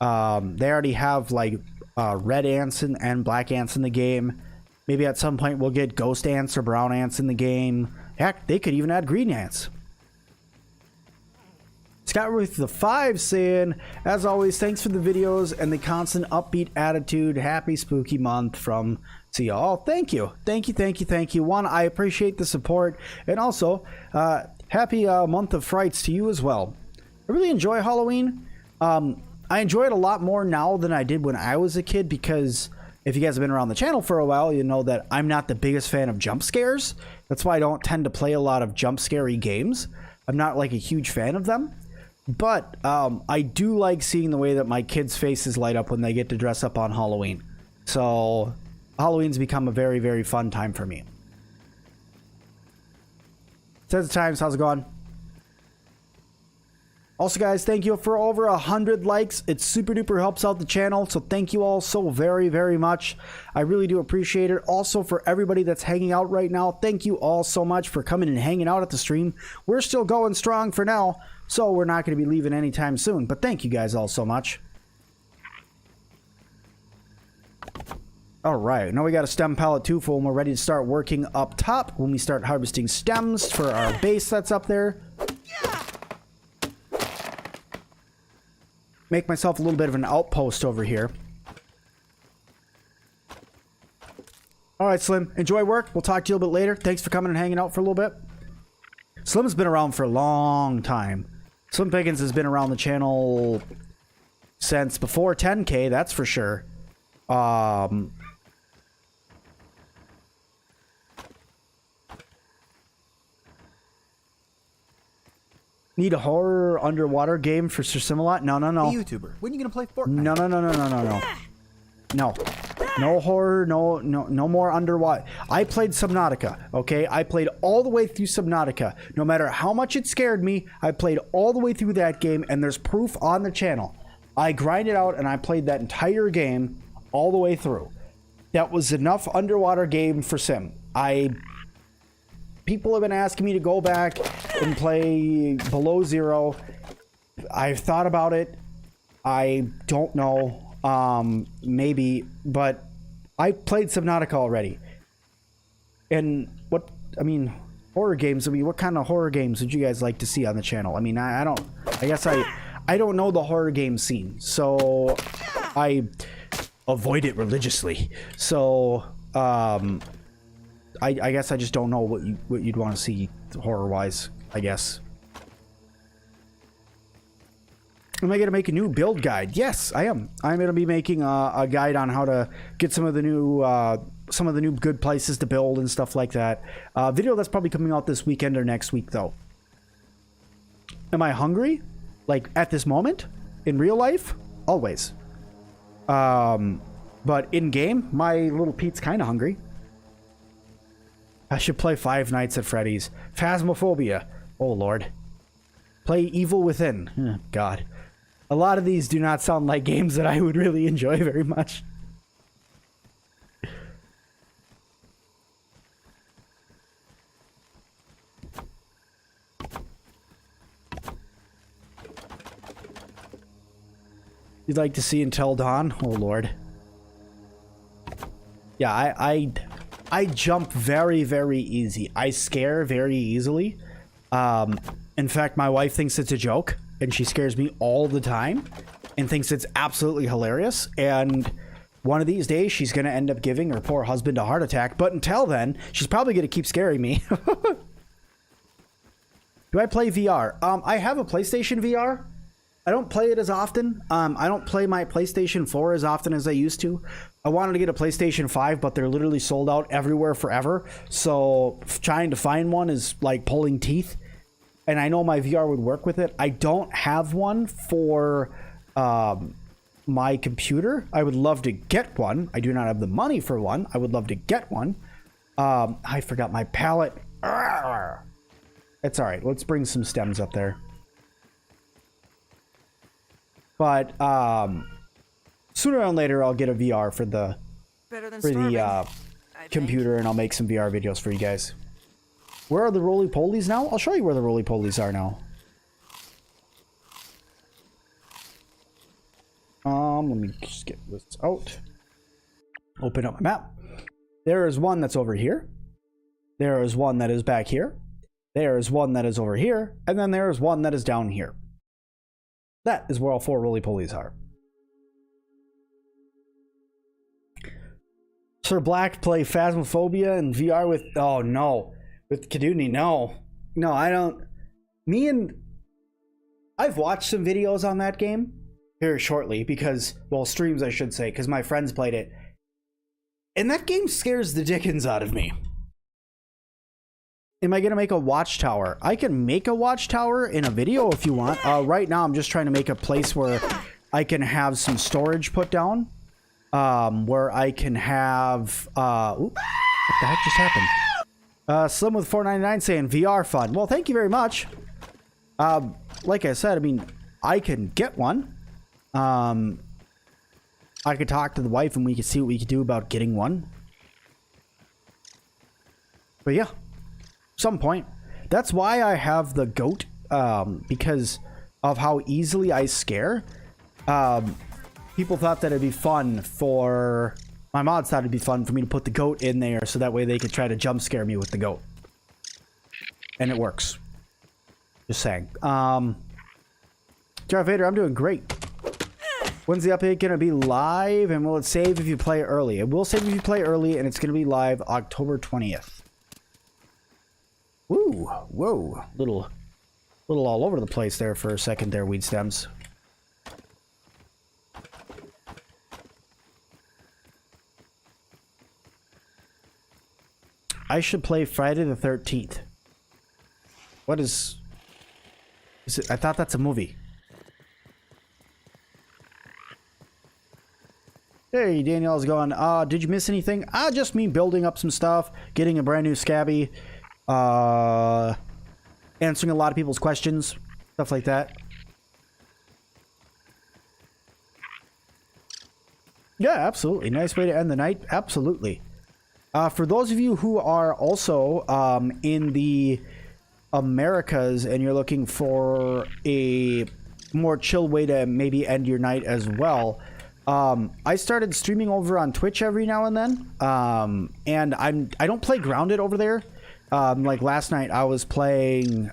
They already have like red ants and black ants in the game. Maybe at some point we'll get ghost ants or brown ants in the game. Heck, they could even add green ants. Scott with the 5 saying, as always, thanks for the videos and the constant upbeat attitude. Happy spooky month from Sia. Oh, thank you. Thank you, thank you, thank you. One, I appreciate the support. And also, happy month of frights to you as well. I really enjoy Halloween. I enjoy it a lot more now than I did when I was a kid, because if you guys have been around the channel for a while, you know that I'm not the biggest fan of jump scares. That's why I don't tend to play a lot of jump scary games. I'm not like a huge fan of them. But I do like seeing the way that my kids' faces light up when they get to dress up on Halloween. So Halloween's become a very, very fun time for me. Says the Times, how's it going? Also, guys, thank you for over 100 likes. It super duper helps out the channel, so thank you all so very, very much. I really do appreciate it. Also, for everybody that's hanging out right now, thank you all so much for coming and hanging out at the stream. We're still going strong for now, so we're not going to be leaving anytime soon, but thank you guys all so much. All right, now we got a stem pallet 2 full, and we're ready to start working up top when we start harvesting stems for our base that's up there. Make myself a little bit of an outpost over here. All right, Slim, enjoy work. We'll talk to you a little bit later. Thanks for coming and hanging out for a little bit. Slim's been around for a long time. Slim Pickens has been around the channel since before 10K, that's for sure. Need a horror underwater game for Sir Sim-Alot? No, no, no. Hey, YouTuber, when are you gonna play Fortnite? No, no, no, no, no, no, no. No. No horror, no more underwater. I played Subnautica, okay? I played all the way through Subnautica. No matter how much it scared me, I played all the way through that game, and there's proof on the channel. I grinded out, and I played that entire game all the way through. That was enough underwater game for Sim. People have been asking me to go back and play Below Zero. I've thought about it. I don't know. Maybe, but I played Subnautica already. And horror games. What kind of horror games would you guys like to see on the channel? I guess I don't know the horror game scene, so I avoid it religiously. So, I guess I just don't know what you'd want to see horror-wise, I guess. Am I going to make a new build guide? Yes, I am. I'm going to be making a guide on how to get some of the new good places to build and stuff like that. Video that's probably coming out this weekend or next week, though. Am I hungry? Like, at this moment? In real life? Always. But in-game, my little Pete's kind of hungry. I should play Five Nights at Freddy's. Phasmophobia. Oh, Lord. Play Evil Within. Oh, God. A lot of these do not sound like games that I would really enjoy very much. You'd like to see Until Dawn? Oh, Lord. Yeah, I jump very, very easy. I scare very easily. In fact, my wife thinks it's a joke, and she scares me all the time and thinks it's absolutely hilarious. And one of these days, she's going to end up giving her poor husband a heart attack. But until then, she's probably going to keep scaring me. Do I play VR? I have a PlayStation VR. I don't play it as often. I don't play my PlayStation 4 as often as I used to. I wanted to get a PlayStation 5, but they're literally sold out everywhere forever. So trying to find one is like pulling teeth. And I know my VR would work with it. I don't have one for my computer. I would love to get one. I do not have the money for one. I would love to get one. I forgot my palette. Arrgh. It's all right. Let's bring some stems up there. But sooner or later, I'll get a VR for the Better than starving, I think. computer, and I'll make some VR videos for you guys. Where are the roly-polies now? I'll show you where the roly-polies are now. Let me just get this out. Open up my map. There is one that's over here. There is one that is back here. There is one that is over here. And then there is one that is down here. That is where all 4 roly-polies are. Sir Black play Phasmophobia and VR with... Oh, no. With Kaduni, no. No, I don't... I've watched some videos on that game here shortly because... Well, streams, I should say, because my friends played it. And that game scares the dickens out of me. Am I going to make a watchtower? I can make a watchtower in a video if you want. Right now, I'm just trying to make a place where I can have some storage put down. Where I can have... what the heck just happened? Slim with $4.99 saying VR fun. Well, thank you very much. Like I said, I mean, I can get one. I could talk to the wife and we could see what we could do about getting one. But yeah, some point. That's why I have the goat, because of how easily I scare. People thought that it'd be fun for... My mods thought it'd be fun for me to put the goat in there so that way they could try to jump scare me with the goat. And it works. Just saying. Jar Vader, I'm doing great. When's the update going to be live? And will it save if you play early? It will save if you play early, and it's going to be live October 20th. Woo! Whoa. Little all over the place there for a second there, weed stems. I should play Friday the 13th. What is it? I thought that's a movie. Hey, Danielle's going, did you miss anything? Just me building up some stuff, getting a brand new Scabby, answering a lot of people's questions, stuff like that. Yeah, absolutely. Nice way to end the night. Absolutely. For those of you who are also in the Americas and you're looking for a more chill way to maybe end your night as well, I started streaming over on Twitch every now and then, and I don't play Grounded over there. Like last night I was playing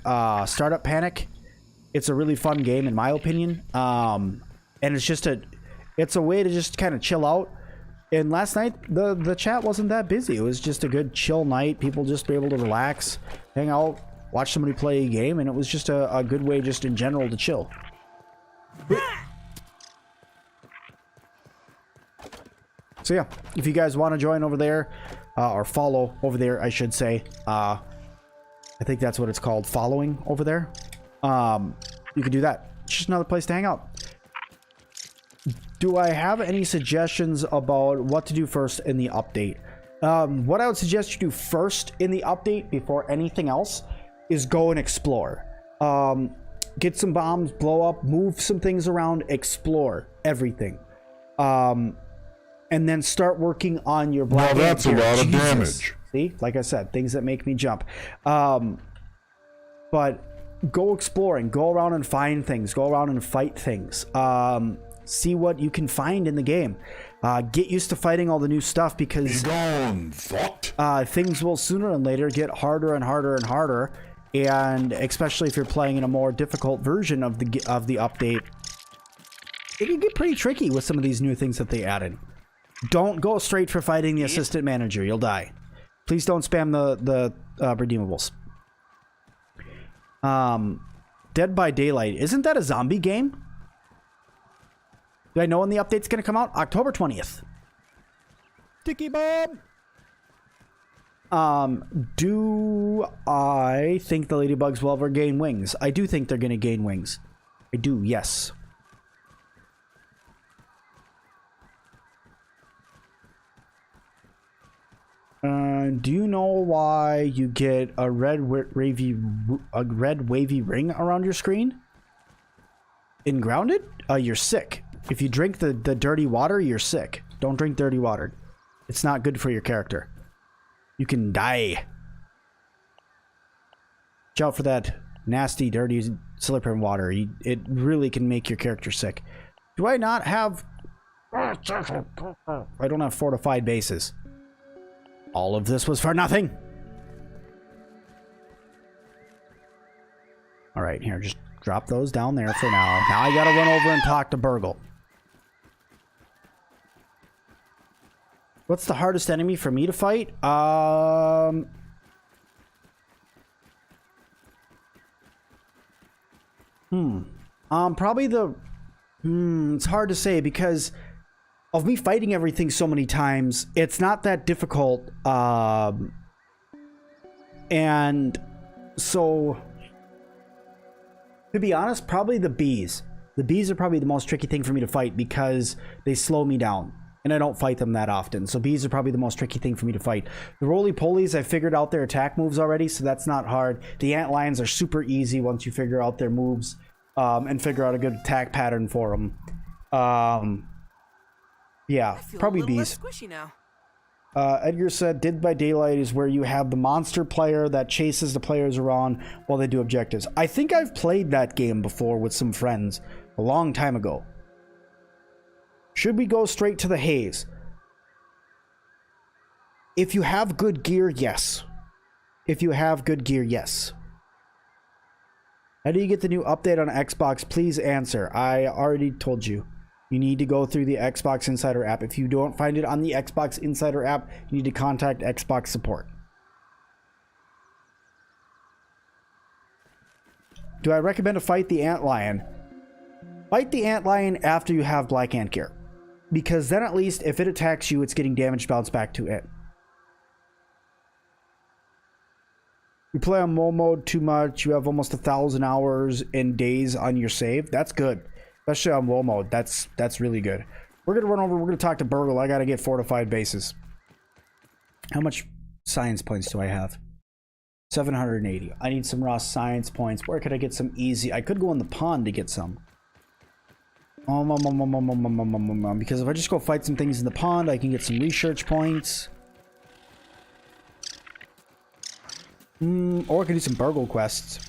Startup Panic. It's a really fun game in my opinion, and it's a way to just kind of chill out. And last night the chat wasn't that busy. It was just a good chill night. People just be able to relax, hang out, watch somebody play a game, and it was just a good way just in general to chill. So yeah, if you guys want to join over there, or follow over there, I should say, I think that's what it's called, following over there, you can do that. It's just another place to hang out. Do I have any suggestions about what to do first in the update? What I would suggest you do first in the update before anything else is go and explore. Get some bombs, blow up, move some things around, explore everything. And then start working on your black. Now that's a lot of Jesus. damage. See, like I said, things that make me jump. But go exploring, go around and find things, go around and fight things. See what you can find in the game. Get used to fighting all the new stuff because things will sooner or later get harder and harder and harder. And especially if you're playing in a more difficult version of the update, it can get pretty tricky with some of these new things that they added. Don't go straight for fighting the assistant manager. You'll die. Please don't spam the redeemables. Dead by Daylight. Isn't that a zombie game? Do I know when the update's going to come out? October 20th. Tiki Bomb! Do I think the ladybugs will ever gain wings? I do think they're going to gain wings. I do, yes. Do you know why you get a red wavy ring around your screen? In Grounded? You're sick. If you drink the dirty water, you're sick. Don't drink dirty water. It's not good for your character. You can die. Watch out for that nasty, dirty Slippery water. It really can make your character sick. Do I not have... I don't have fortified bases. All of this was for nothing. All right, here, just drop those down there for now. Now I gotta run over and talk to Burgle. What's the hardest enemy for me to fight? Probably the... it's hard to say because of me fighting everything so many times. It's not that difficult. And so, to be honest, probably the bees. The bees are probably the most tricky thing for me to fight because they slow me down. And I don't fight them that often. So bees are probably the most tricky thing for me to fight. The roly-polies, I figured out their attack moves already, so that's not hard. The antlions are super easy once you figure out their moves and figure out a good attack pattern for them. Yeah, probably bees. Squishy now. Edgar said, Dead by Daylight is where you have the monster player that chases the players around while they do objectives. I think I've played that game before with some friends a long time ago. Should we go straight to the Haze? If you have good gear, yes. If you have good gear, yes. How do you get the new update on Xbox? Please answer. I already told you. You need to go through the Xbox Insider app. If you don't find it on the Xbox Insider app, you need to contact Xbox support. Do I recommend to fight the antlion? Fight the antlion after you have black ant gear. Because then at least if it attacks you, it's getting damage bounced back to it. You play on MO mode too much. You have almost 1,000 hours in days on your save. That's good. Especially on low mode. That's really good. We're going to run over. We're going to talk to Burgle. I got to get fortified bases. How much science points do I have? 780. I need some raw science points. Where could I get some easy? I could go in the pond to get some. Because if I just go fight some things in the pond, I can get some research points. Or I can do some Burgle quests.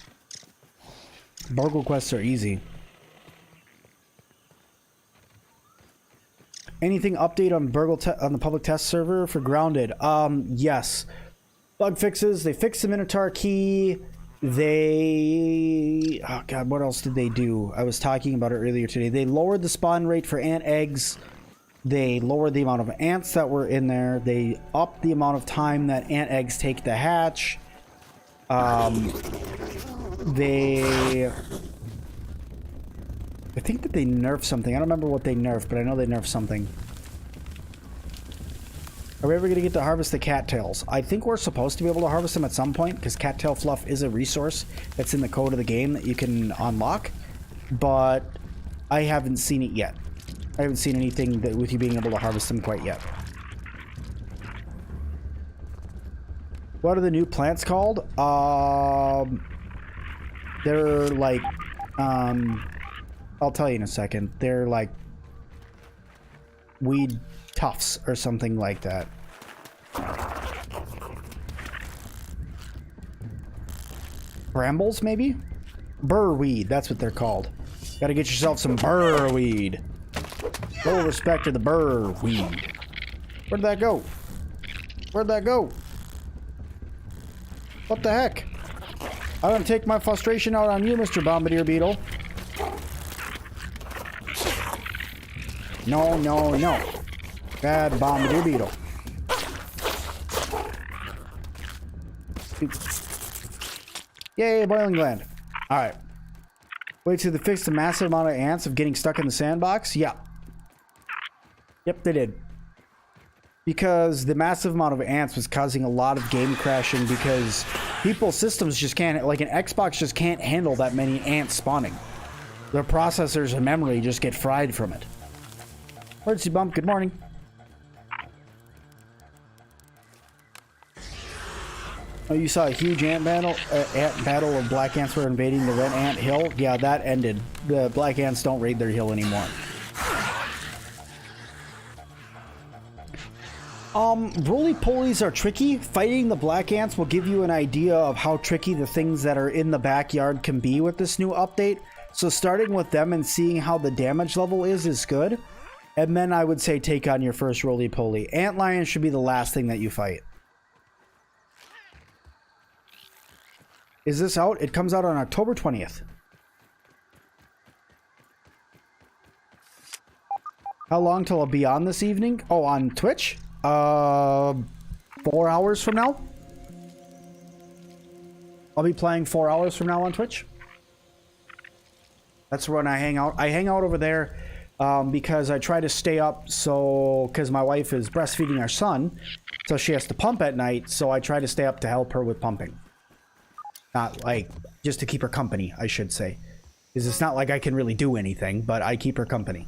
Burgle quests are easy. Anything update on Burgle on the public test server for Grounded? Yes. Bug fixes. They fixed the Minotaur key. They... oh god, what else did they do? I was talking about it earlier today. They lowered the spawn rate for ant eggs. They lowered the amount of ants that were in there. They upped the amount of time that ant eggs take to hatch. They... I think that they nerfed something. I don't remember what they nerfed, but I know they nerfed something. Are we ever going to get to harvest the cattails? I think we're supposed to be able to harvest them at some point, because cattail fluff is a resource that's in the code of the game that you can unlock, but I haven't seen it yet. I haven't seen anything that with you being able to harvest them quite yet. What are the new plants called? They're like, I'll tell you in a second. They're like weed tufts or something like that. Brambles, maybe? Burrweed, that's what they're called. Gotta get yourself some burrweed. Full respect to the burrweed. Where'd that go? Where'd that go? What the heck? I'm gonna take my frustration out on you, Mr. Bombardier Beetle. No, no, no. Bad Bombardier Beetle. Yay, boiling gland. Alright. Wait till they fix the massive amount of ants of getting stuck in the sandbox? Yeah. Yep, they did. Because the massive amount of ants was causing a lot of game crashing because people's systems just can't, like an Xbox just can't handle that many ants spawning. Their processors and memory just get fried from it. Emergency bump, good morning. Oh, you saw a huge ant battle of black ants were invading the red ant hill? Yeah, that ended. The black ants don't raid their hill anymore. Roly-polies are tricky. Fighting the black ants will give you an idea of how tricky the things that are in the backyard can be with this new update. So starting with them and seeing how the damage level is good. And then I would say take on your first roly-poly. Antlion should be the last thing that you fight. Is this out? It comes out on October 20th. How long till I'll be on this evening? Oh, on Twitch? 4 hours from now? I'll be playing 4 hours from now on Twitch. That's when I hang out. I hang out over there because I try to stay up because my wife is breastfeeding our son, so she has to pump at night, so I try to stay up to help her with pumping. Not like, just to keep her company, I should say. Because it's not like I can really do anything, but I keep her company.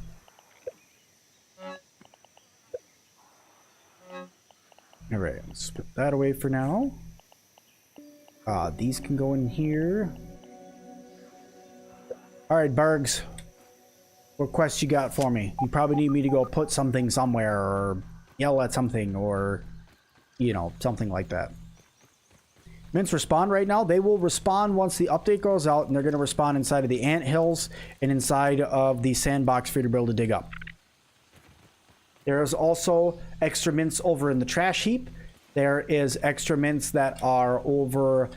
Alright, let's put that away for now. These can go in here. Alright, Bergs. What quest you got for me? You probably need me to go put something somewhere, or yell at something, or, you know, something like that. Mints respawn right now. They will respawn once the update goes out, and they're going to respawn inside of the ant hills and inside of the sandbox for you to be able to dig up. There is also extra mints over in the trash heap. There is extra mints that are over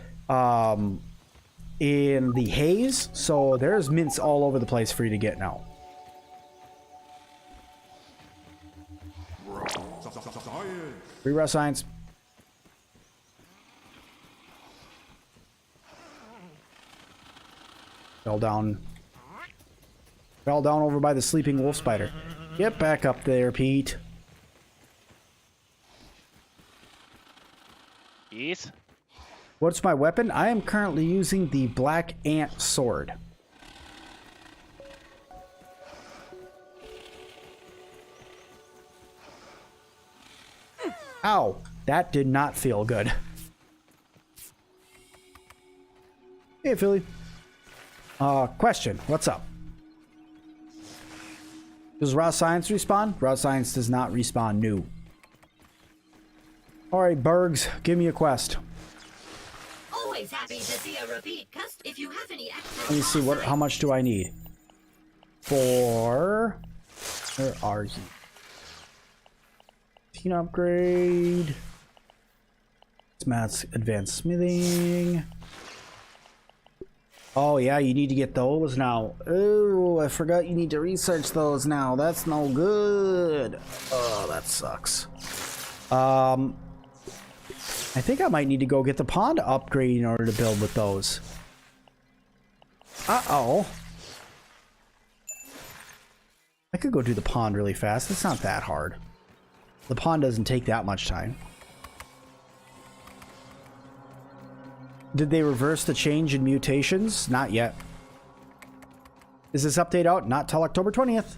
in the haze. So there's mints all over the place for you to get now. Free raw science. Fell down over by the sleeping wolf spider. Get back up there, Pete. Yes. What's my weapon? I am currently using the black ant sword. Ow, that did not feel good. Hey, Philly. Question, what's up? Does raw science respawn? Raw science does not respawn new. Alright, Bergs, give me a quest. Always happy to see a repeat cust if you have any extra. Let me see, how much do I need? Where are you? Teen upgrade. Matt's advanced smithing. Oh yeah, you need to get those now. Oh, I forgot you need to research those now. That's no good. Oh, that sucks. I think I might need to go get the pond upgrade in order to build with those. Uh-oh. I could go do the pond really fast. It's not that hard. The pond doesn't take that much time. Did they reverse the change in mutations? Not yet. Is this update out? Not till October 20th.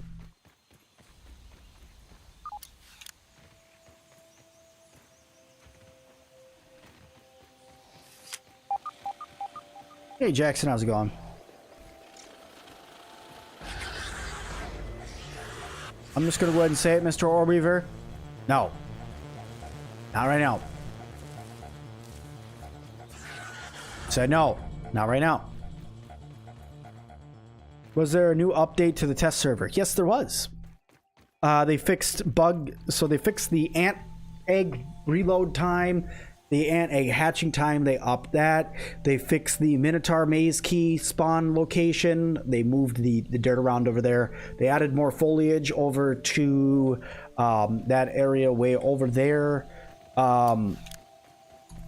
Hey Jackson, how's it going? I'm just gonna go ahead and say it, Mr. Orbeaver. No. Not right now. Said no. Not right now. Was there a new update to the test server? Yes, there was. They fixed so they fixed the ant egg reload time, the ant egg hatching time, they upped that. They fixed the minotaur maze key spawn location. They moved the dirt around over there. They added more foliage over to that area way over there.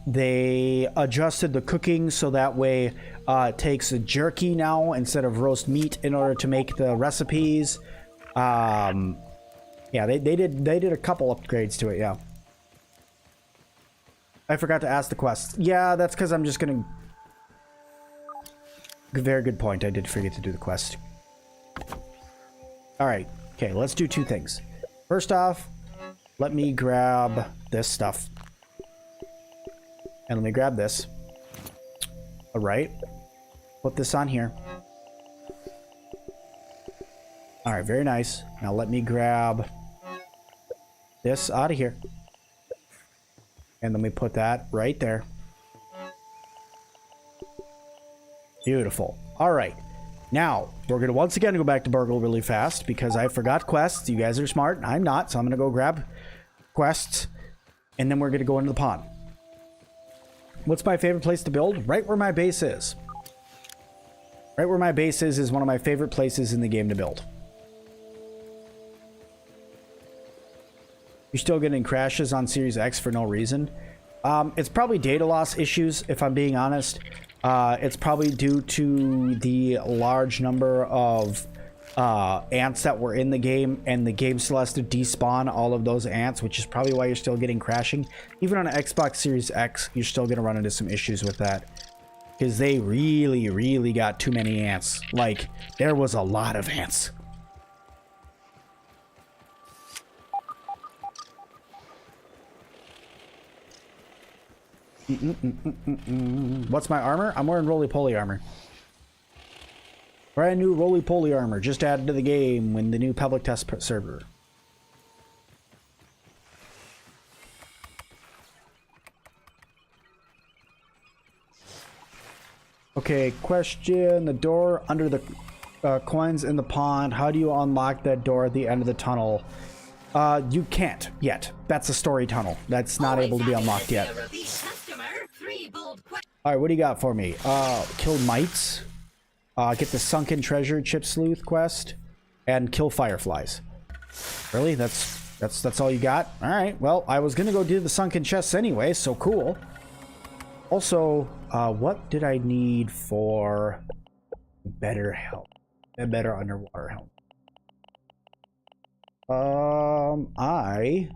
They adjusted the cooking so that way it takes a jerky now instead of roast meat in order to make the recipes. Yeah, they did a couple upgrades to it. Yeah, I forgot to ask the quest. Yeah, that's because I'm just gonna. Very good point. I did forget to do the quest. All right. Okay, let's do two things. First off, let me grab this stuff. And let me grab this. All right. Put this on here. All right, very nice. Now let me grab this out of here. And let me put that right there. Beautiful. All right. Now, we're going to once again go back to Burgle really fast because I forgot quests. You guys are smart. I'm not, so I'm going to go grab quests. And then we're going to go into the pond. What's my favorite place to build? Right where my base is. Right where my base is one of my favorite places in the game to build. You're still getting crashes on Series X for no reason. It's probably data loss issues, if I'm being honest. It's probably due to the large number of ants that were in the game, and the game still has to despawn all of those ants, which is probably why you're still getting crashing. Even on an Xbox Series X, you're still going to run into some issues with that. Because they really, really got too many ants. Like, there was a lot of ants. What's my armor? I'm wearing roly-poly armor. Brand new roly-poly armor just added to the game when the new public test server. Okay, question. The door under the coins in the pond. How do you unlock that door at the end of the tunnel? You can't yet. That's a story tunnel. That's not able to be unlocked yet. Alright, what do you got for me? Kill mites. Get the sunken treasure chip sleuth quest. And kill fireflies. Really? That's all you got? Alright, well, I was gonna go do the sunken chests anyway, so cool. Also, what did I need for better help? A better underwater help. I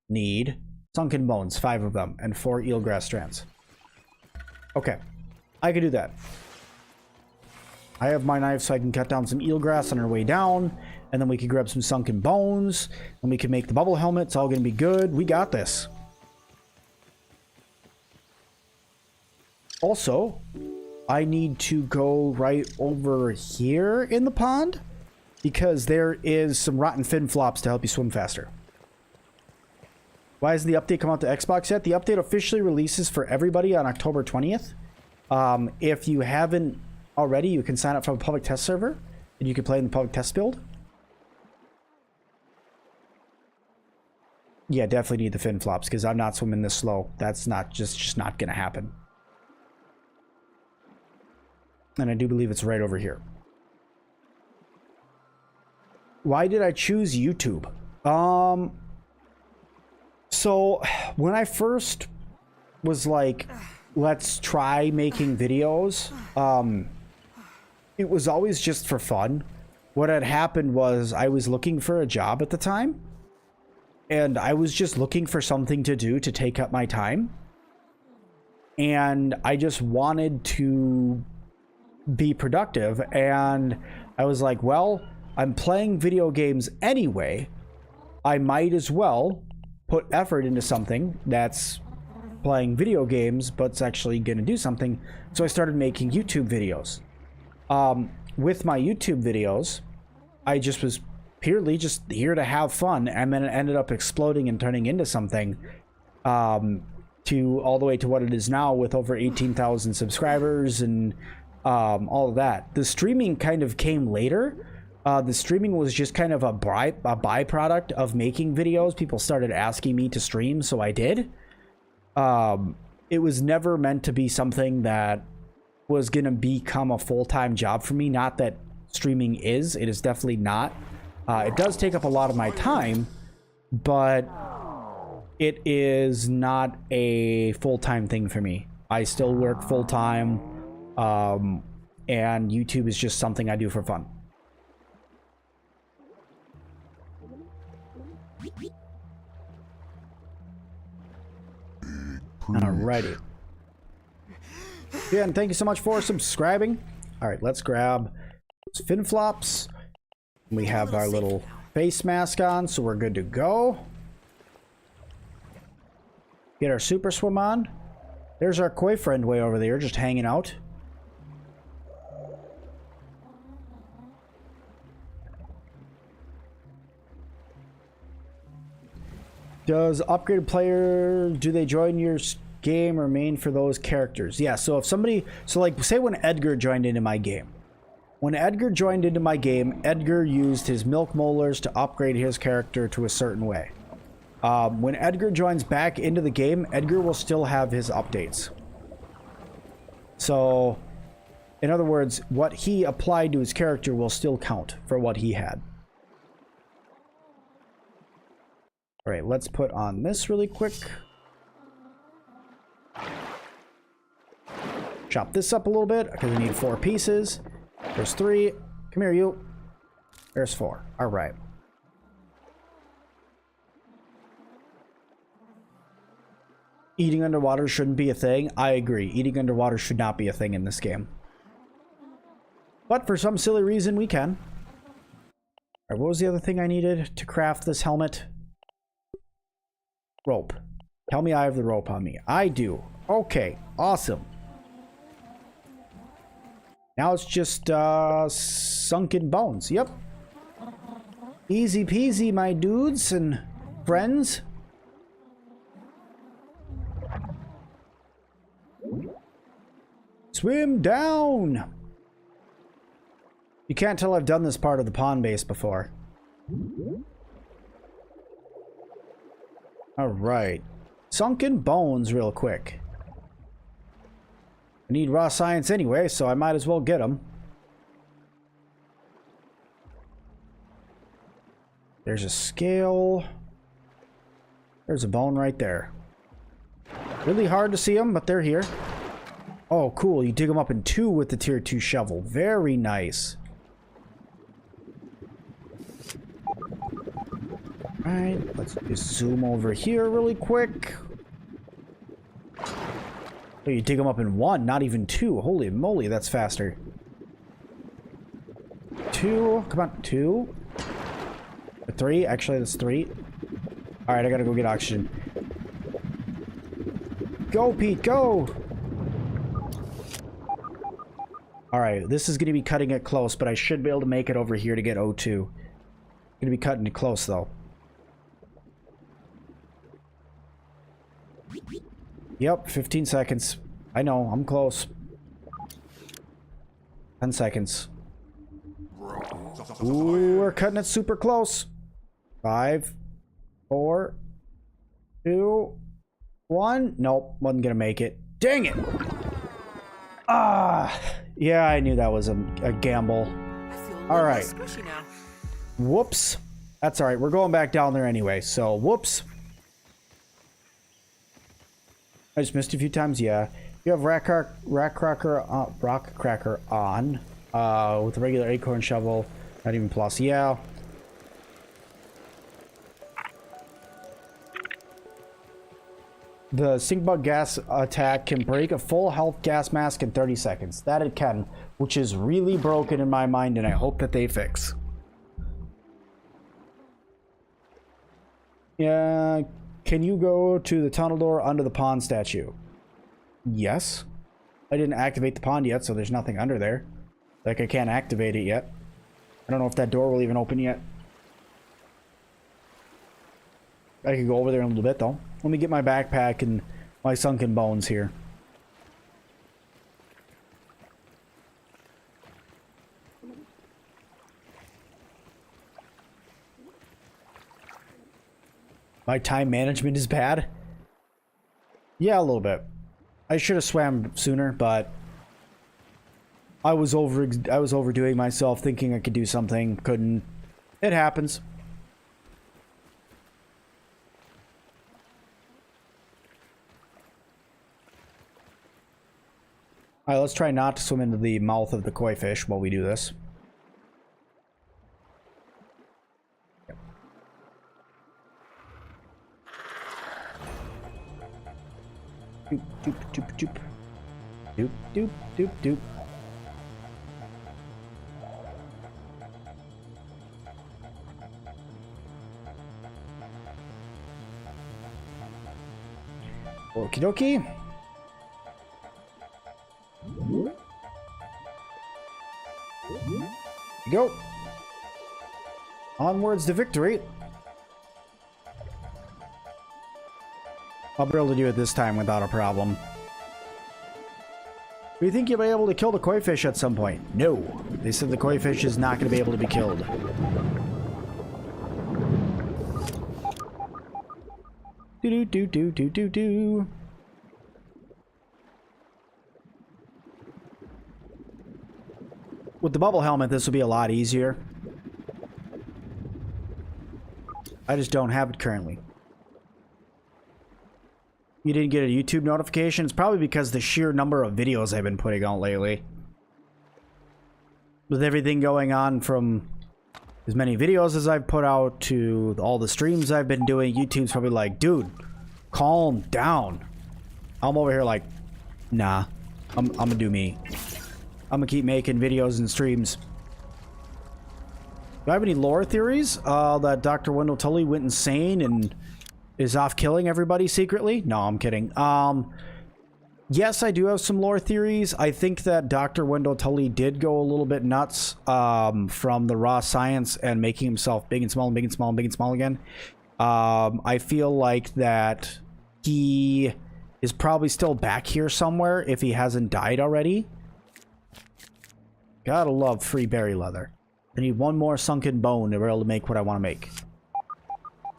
need sunken bones, 5 of them, and 4 eelgrass strands. Okay, I can do that. I have my knife so I can cut down some eelgrass on our way down, and then we can grab some sunken bones, and we can make the bubble helmet. It's all gonna be good. We got this. Also, I need to go right over here in the pond because there is some rotten fin flops to help you swim faster. Why hasn't the update come out to Xbox yet? The update officially releases for everybody on October 20th. If you haven't already, you can sign up for a public test server and you can play in the public test build. Yeah, definitely need the fin flops because I'm not swimming this slow. That's not just not gonna happen. And I do believe it's right over here. Why did I choose YouTube? So when I first was like, let's try making videos, it was always just for fun. What had happened was I was looking for a job at the time, and I was just looking for something to do to take up my time. And I just wanted to be productive, and I was like, well, I'm playing video games anyway. I might as well put effort into something that's playing video games, but it's actually going to do something. So I started making YouTube videos. With my YouTube videos, I just was purely just here to have fun, and then it ended up exploding and turning into something to all the way to what it is now with over 18,000 subscribers and all of that. The streaming kind of came later. The streaming was just kind of a byproduct of making videos. People started asking me to stream, so I did. It was never meant to be something that was going to become a full-time job for me. Not that streaming is. It is definitely not. It does take up a lot of my time, but it is not a full-time thing for me. I still work full-time, and YouTube is just something I do for fun. Alrighty. Yeah, and thank you so much for subscribing. Alright, let's grab fin flops. We have our little face mask on, so we're good to go. Get our super swim on. There's our koi friend way over there, just hanging out. Does upgraded player, do they join your game or main for those characters? Yeah, so if somebody, so like say when Edgar joined into my game. When Edgar joined into my game, Edgar used his milk molars to upgrade his character to a certain way. When Edgar joins back into the game, Edgar will still have his updates. So, in other words, what he applied to his character will still count for what he had. Alright, let's put on this really quick. Chop this up a little bit, because we need 4 pieces. There's 3. Come here, you. There's 4. Alright. Eating underwater shouldn't be a thing. I agree. Eating underwater should not be a thing in this game. But for some silly reason, we can. Alright, what was the other thing I needed to craft this helmet? Rope. Tell me I have the rope on me. I do. Okay, awesome. Now it's just sunken bones. Yep. Easy peasy, my dudes and friends. Swim down. You can't tell I've done this part of the pond base before. Alright. Sunken bones real quick. I need raw science anyway, so I might as well get them. There's a scale. There's a bone right there. Really hard to see them, but they're here. Oh, cool. You dig them up in 2 with the tier 2 shovel. Very nice. Alright, let's just zoom over here really quick. Oh, you dig them up in 1, not even 2. Holy moly, that's faster. 2, come on, 2. 3, actually that's 3. Alright, I gotta go get oxygen. Go, Pete, go! Alright, this is gonna be cutting it close, but I should be able to make it over here to get O2. Gonna be cutting it close, though. Yep, 15 seconds. I know, I'm close. 10 seconds. Ooh, we're cutting it super close. 5, 4, 2, 1. Nope, wasn't gonna make it. Dang it! Ah, yeah, I knew that was a gamble. All right. Whoops. That's all right. We're going back down there anyway. So, whoops. I just missed a few times. Yeah. You have rock cracker on with a regular acorn shovel. Not even plus. Yeah. The stink bug gas attack can break a full health gas mask in 30 seconds. That it can, which is really broken in my mind, and I hope that they fix. Yeah, can you go to the tunnel door under the pond statue? Yes. I didn't activate the pond yet, so there's nothing under there. Like, I can't activate it yet. I don't know if that door will even open yet. I could go over there in a little bit, though. Let me get my backpack and my sunken bones here. My time management is bad? Yeah, a little bit. I should have swam sooner, but I was overdoing myself, thinking I could do something, couldn't. It happens. Alright, let's try not to swim into the mouth of the koi fish while we do this. Doop, doop, doop, doop. Doop, doop, doop, doop. Okie dokie. go. Onwards to victory. I'll be able to do it this time without a problem. Do you think you'll be able to kill the koi fish at some point? No. They said the koi fish is not going to be able to be killed. Do. With the bubble helmet, this will be a lot easier. I just don't have it currently. You didn't get a YouTube notification? It's probably because the sheer number of videos I've been putting out lately. With everything going on from as many videos as I've put out to all the streams I've been doing, YouTube's probably like, dude, calm down. I'm over here like, nah, I'm gonna do me. I'm gonna keep making videos and streams. Do I have any lore theories? That Dr. Wendell Tully went insane and is off killing everybody secretly? No, I'm kidding. Yes, I do have some lore theories. I think that Dr. Wendell Tully did go a little bit nuts from the raw science and making himself big and small and big and small and big and small again. I feel like that he is probably still back here somewhere if he hasn't died already. Gotta love free berry leather. I need one more sunken bone to be able to make what I want to make.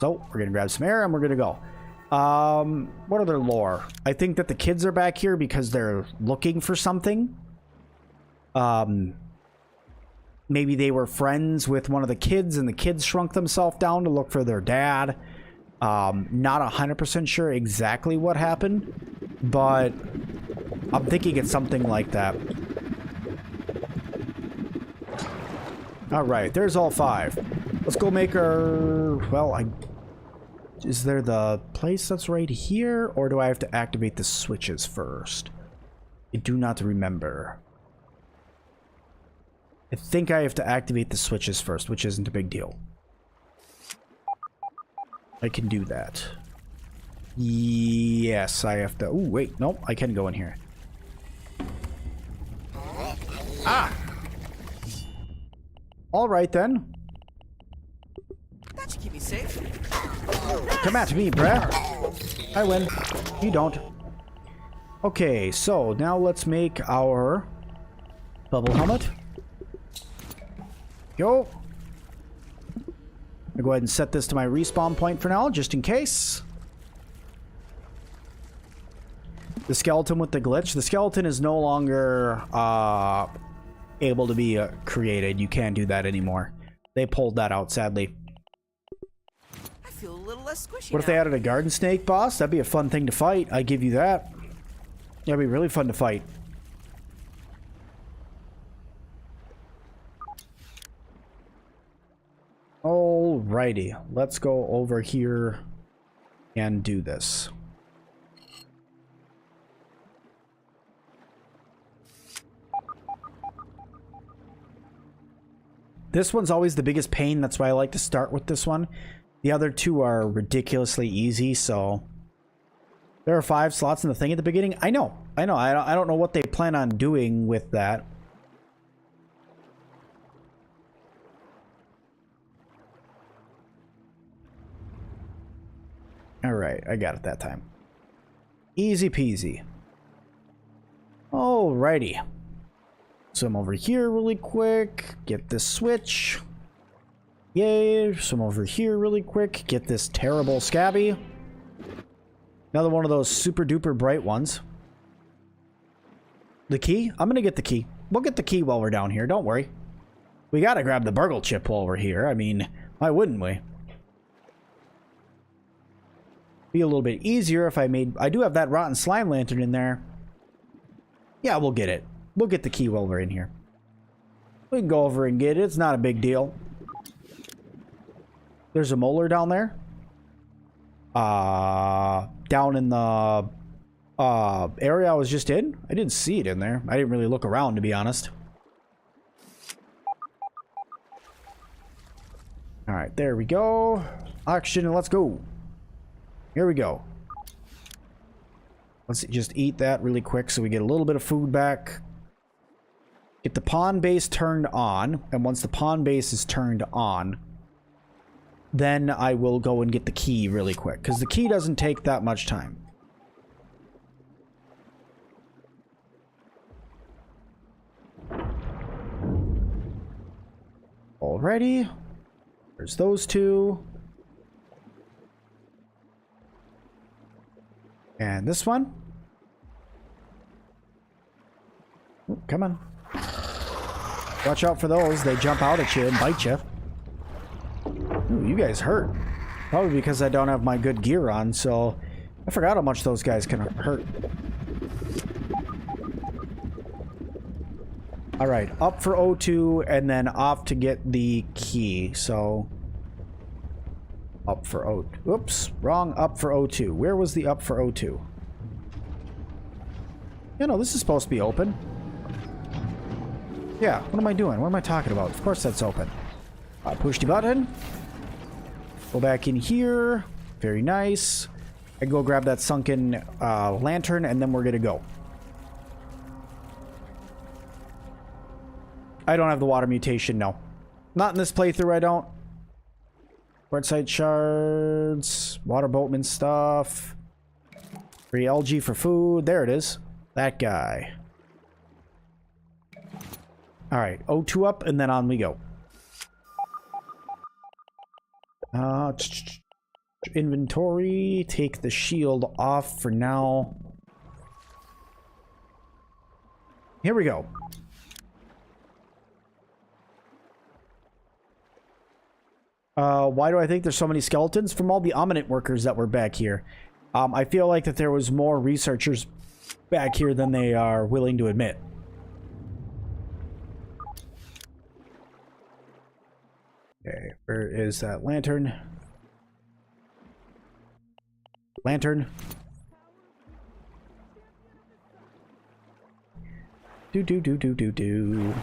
So, we're gonna grab some air and we're gonna go. What other lore? I think that the kids are back here because they're looking for something. Maybe they were friends with one of the kids and the kids shrunk themselves down to look for their dad. Not 100% sure exactly what happened, but I'm thinking it's something like that. Alright, there's all 5. Let's go make our... Well, is there the place that's right here? Or do I have to activate the switches first? I do not remember. I think I have to activate the switches first, which isn't a big deal. I can do that. Yes, I have to... Oh, wait. Nope, I can go in here. Ah! Alright then. That should keep me safe. Come at me, bruh. I win. You don't. Okay, so now let's make our bubble helmet. Go. I'll go ahead and set this to my respawn point for now, just in case. The skeleton with the glitch. The skeleton is no longer able to be created. You can't do that anymore. They pulled that out, sadly. I feel a little less squishy What if they now. added a garden snake boss? That'd be a fun thing to fight. I give you that. That'd be really fun to fight. Alrighty, let's go over here and do this. This one's always the biggest pain. That's why I like to start with this one. The other two are ridiculously easy, so... There are 5 slots in the thing at the beginning. I know. I don't know what they plan on doing with that. Alright, I got it that time. Easy peasy. Alrighty. So I'm over here really quick. Get this switch. Yay. So I'm over here really quick. Get this terrible scabby. Another one of those super duper bright ones. The key? I'm gonna get the key. We'll get the key while we're down here. Don't worry. We gotta grab the burgle chip while we're here. I mean, why wouldn't we? Be a little bit easier if I made... I do have that rotten slime lantern in there. Yeah, we'll get it. We'll get the key while we're in here. We can go over and get it. It's not a big deal. There's a molar down there. Down in the area I was just in. I didn't see it in there. I didn't really look around, to be honest. Alright, there we go. Oxygen, and let's go. Here we go. Let's just eat that really quick so we get a little bit of food back. get the pawn base turned on, and once the pawn base is turned on, then I will go and get the key really quick, because the key doesn't take that much time. Alrighty. There's those two. And this one. Ooh, come on. Watch out for those. They jump out at you and bite you. Ooh, you guys hurt. Probably because I don't have my good gear on, so I forgot how much those guys can hurt. Alright, up for O2 and then off to get the key. So up for O2. Oops, wrong. Up for O2. Where was the up for O2? Yeah, no, this is supposed to be open. Yeah, what am I doing? What am I talking about? Of course that's open. Push the button. Go back in here. Very nice. I go grab that sunken lantern and then we're gonna go. I don't have the water mutation, no. Not in this playthrough, I don't. Quartzite shards, water boatman stuff. Free algae for food. There it is. That guy. Alright, O2 up, and then on we go. Inventory. Take the shield off for now. Here we go. Why do I think there's so many skeletons? From all the Omninent workers that were back here. I feel like that there was more researchers back here than they are willing to admit. Okay, where is that lantern? Lantern. Do.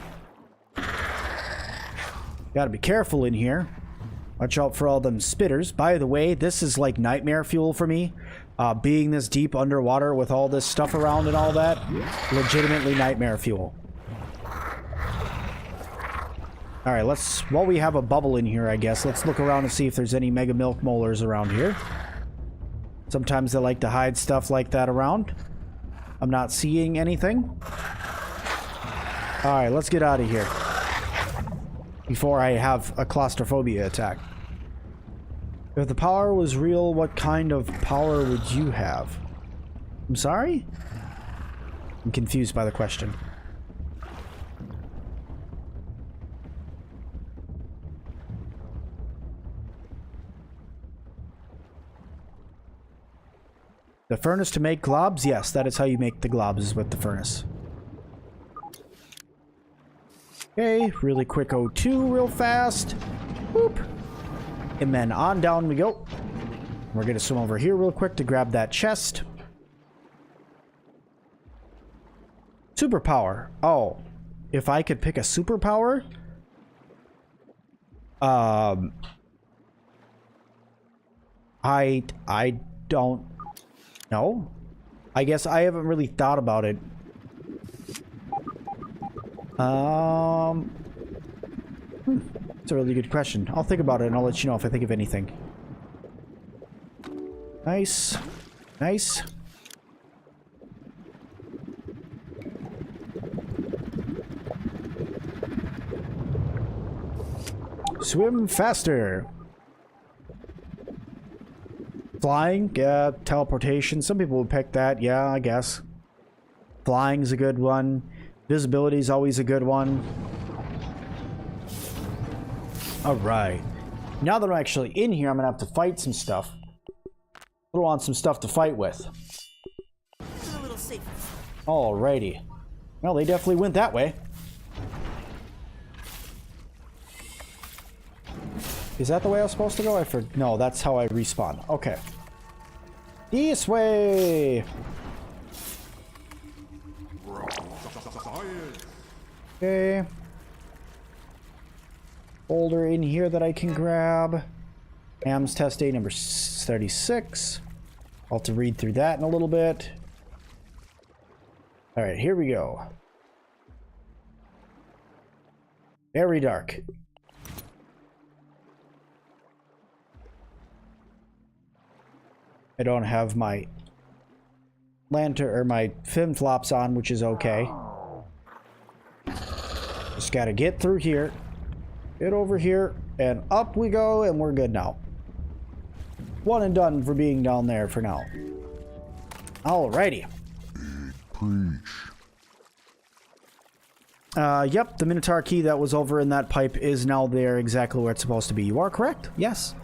Gotta be careful in here. Watch out for all them spitters. By the way, this is like nightmare fuel for me. Being this deep underwater with all this stuff around and all that. Legitimately nightmare fuel. Alright, while we have a bubble in here, I guess, let's look around and see if there's any mega milk molars around here. Sometimes they like to hide stuff like that around. I'm not seeing anything. Alright, let's get out of here. Before I have a claustrophobia attack. If the power was real, what kind of power would you have? I'm sorry? I'm confused by the question. The furnace to make globs? Yes, that is how you make the globs, is with the furnace. Okay, really quick O2 real fast. Whoop. And then on down we go. We're gonna swim over here real quick to grab that chest. Superpower. Oh. If I could pick a superpower? I don't know. I guess I haven't really thought about it. It's a really good question. I'll think about it and I'll let you know if I think of anything. Nice. Nice. Swim faster. Flying? Yeah. Teleportation. Some people would pick that. Yeah, I guess. Flying's a good one. Visibility is always a good one. Alright. Now that I'm actually in here, I'm going to have to fight some stuff. Throw on some stuff to fight with. Feel a little safer. Alrighty. Well, they definitely went that way. Is that the way I was supposed to go? No, that's how I respawn. Okay. This way! Okay. Folder in here that I can grab. AMS test day number 36. I'll have to read through that in a little bit. Alright, here we go. Very dark. I don't have my lantern or my fin flops on, which is okay. Just gotta get through here, get over here, and up we go, and we're good now. One and done for being down there for now. Alrighty. Yep, the Minotaur key that was over in that pipe is now there exactly where it's supposed to be. You are correct. Yes.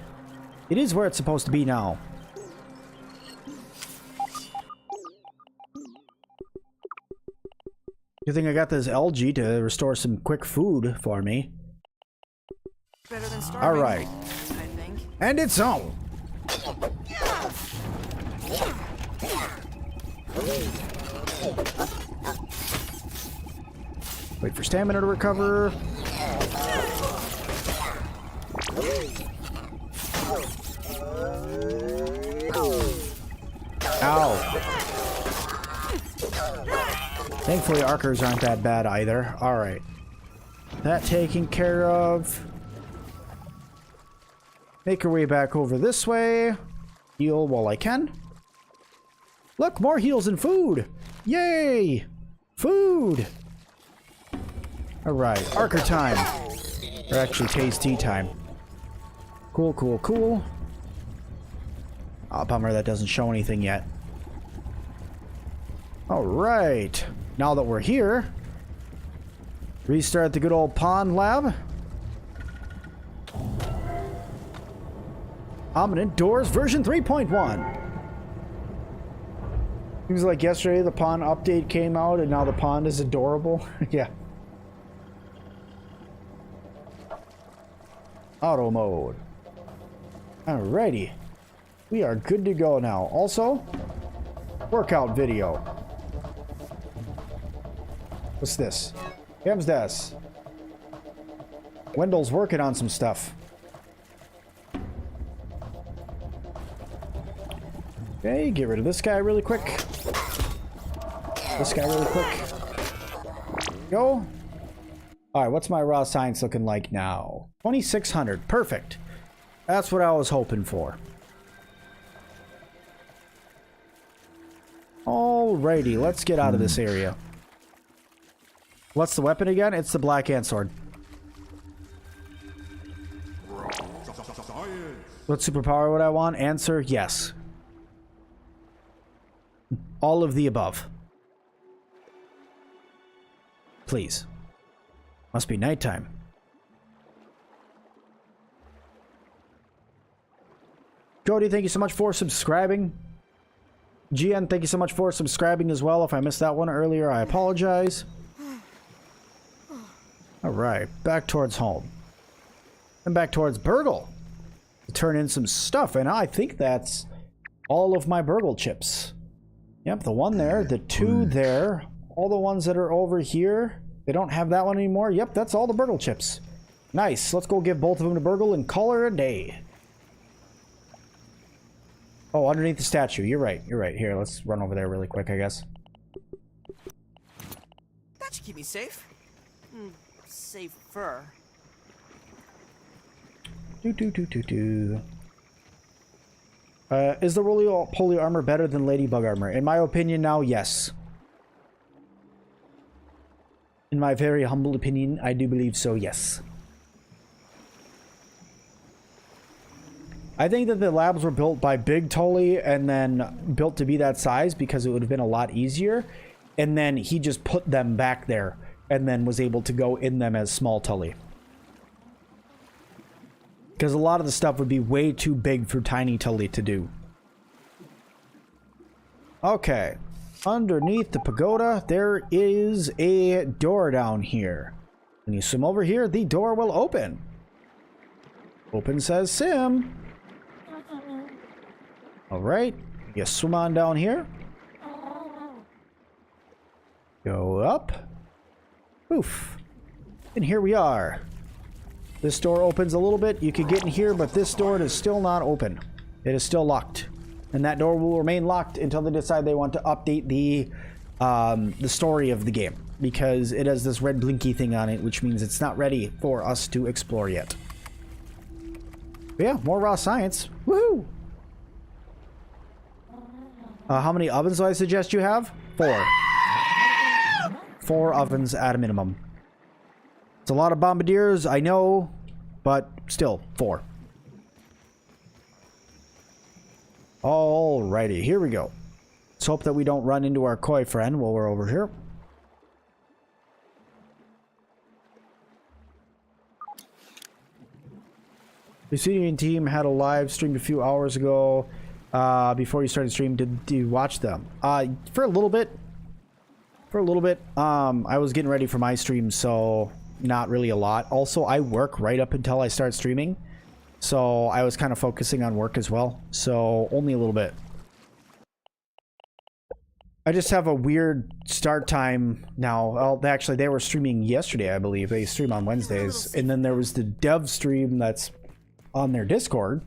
It is where it's supposed to be now. Good thing I got this algae to restore some quick food for me. Better than starving. All right. I think. And it's on. Wait for stamina to recover. Ow. Thankfully, archers aren't that bad either. Alright. That taken care of. Make our way back over this way. Heal while I can. Look, more heals and food! Yay! Food! Alright, Archer time. Or actually, tasty time. Cool, cool, cool. Oh, bummer that doesn't show anything yet. Alright. Now that we're here, restart the good old pond lab. Ominent Doors version 3.1. Seems like yesterday the pond update came out and now the pond is adorable. Yeah. Auto mode. Alrighty. We are good to go now. Also, workout video. What's this? Hem's this. Wendell's working on some stuff. Okay, get rid of this guy really quick. This guy really quick. Go. Alright, what's my raw science looking like now? 2600. Perfect. That's what I was hoping for. Alrighty, let's get out of this area. What's the weapon again? It's the Black Ant Sword. What superpower would I want? Answer, yes. All of the above. Please. Must be nighttime. Jody, thank you so much for subscribing. GN, thank you so much for subscribing as well. If I missed that one earlier, I apologize. Alright, back towards home. And back towards Burgle. To turn in some stuff, and I think that's all of my Burgle chips. Yep, the one there, the two there, all the ones that are over here. They don't have that one anymore. Yep, that's all the Burgle chips. Nice, let's go give both of them to Burgle and call her a day. Oh, underneath the statue. You're right. You're right. Here, let's run over there really quick, I guess. That should keep me safe. Safer. Is the roly-poly armor better than ladybug armor? In my opinion now, yes. In my very humble opinion, I do believe so, yes. I think that the labs were built by Big Tully and then built to be that size because it would have been a lot easier. And then he just put them back there and then was able to go in them as Small Tully. Because a lot of the stuff would be way too big for Tiny Tully to do. Okay. Underneath the pagoda, there is a door down here. When you swim over here, the door will open. Open says Sim. Alright. You swim on down here. Go up. Oof. And here we are. This door opens a little bit. You could get in here, but this door is still not open. It is still locked. And that door will remain locked until they decide they want to update the story of the game. because it has this red blinky thing on it, which means it's not ready for us to explore yet. But yeah, more raw science. Woohoo! How many ovens do I suggest you have? 4. 4 ovens at a minimum. It's a lot of bombardiers, I know, but still, 4. Alrighty, here we go. Let's hope that we don't run into our koi friend while we're over here. The Studian team had a live stream a few hours ago. Before you started stream, did you watch them? For a little bit. I was getting ready for my stream, so not really a lot. Also, I work right up until I start streaming, so I was kind of focusing on work as well, so only a little bit. I just have a weird start time now. Well, actually, they were streaming yesterday, I believe. They stream on Wednesdays, and then there was the dev stream that's on their Discord.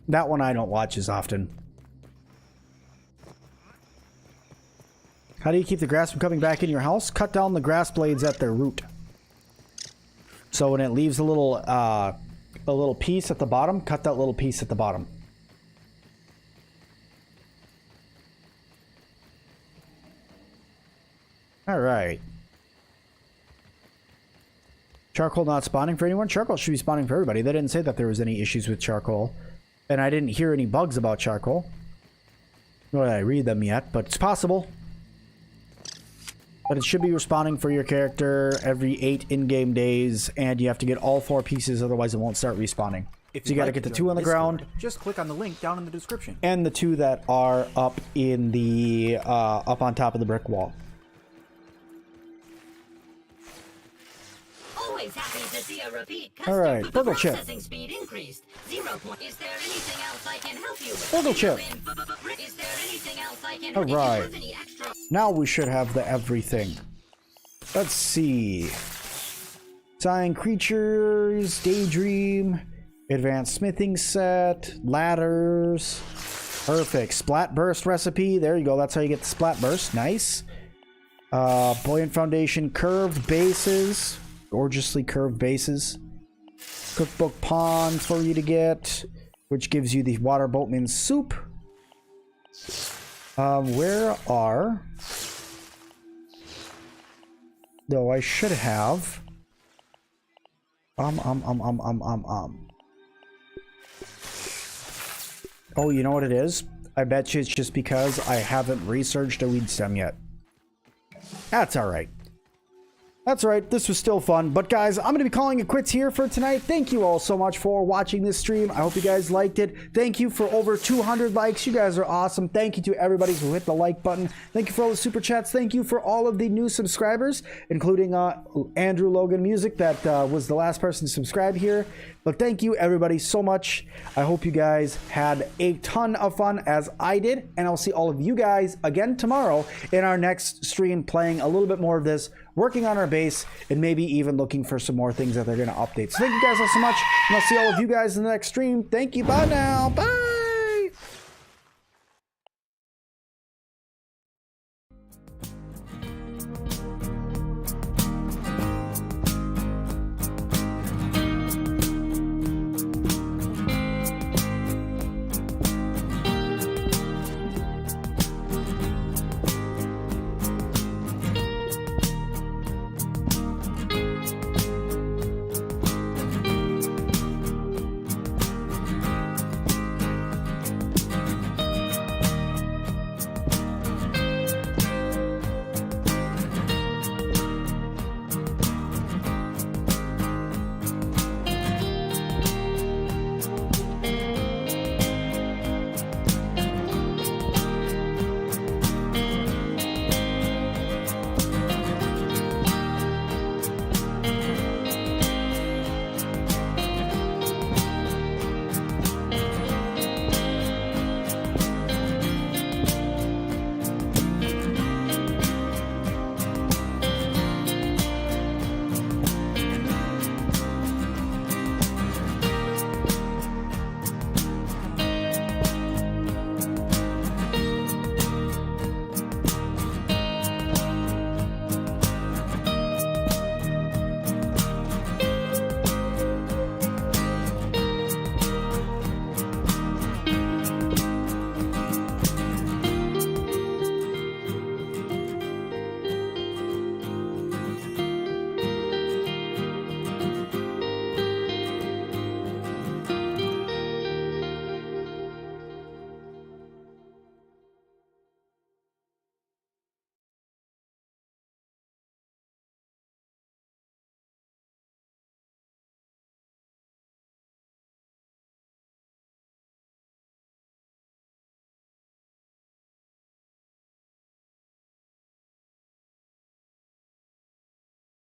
That one I don't watch as often. How do you keep the grass from coming back in your house? Cut down the grass blades at their root. So when it leaves a little piece at the bottom, cut that little piece at the bottom. All right. Charcoal not spawning for anyone? Charcoal should be spawning for everybody. They didn't say that there was any issues with charcoal. And I didn't hear any bugs about charcoal. Nor did I read them yet, but it's possible. But it should be respawning for your character every 8 in-game days, and you have to get all 4 pieces, otherwise it won't start respawning. If So you gotta get the 2 on the ground. Just click on the link down in the description. And the 2 that are up in the, up on top of the brick wall. Always happy to see a repeat All customer. right, The purple chip. processing speed increased. 0 point. Is there anything else I can help you with? Purple chip. Is there anything else I can All help you right. with? Any extra? Now we should have the everything. Let's see. Sign creatures, daydream, advanced smithing set, ladders. Perfect. Splat burst recipe. There you go. That's how you get the splat burst. Nice. Buoyant foundation, curved bases. Gorgeously curved bases. Cookbook pond for you to get, which gives you the water boatman soup. Where are... Though I should have... Oh, you know what it is? I bet you it's just because I haven't researched a weed stem yet. That's alright. That's right, this was still fun. But guys, I'm going to be calling it quits here for tonight. Thank you all so much for watching this stream. I hope you guys liked it. Thank you for over 200 likes. You guys are awesome. Thank you to everybody who hit the like button. Thank you for all the super chats. Thank you for all of the new subscribers, including Andrew Logan Music, that was the last person to subscribe here. But thank you everybody so much. I hope you guys had a ton of fun as I did. And I'll see all of you guys again tomorrow in our next stream, playing a little bit more of this, working on our base, and maybe even looking for some more things that they're going to update. So thank you guys all so much, and I'll see all of you guys in the next stream. Thank you. Bye now. Bye.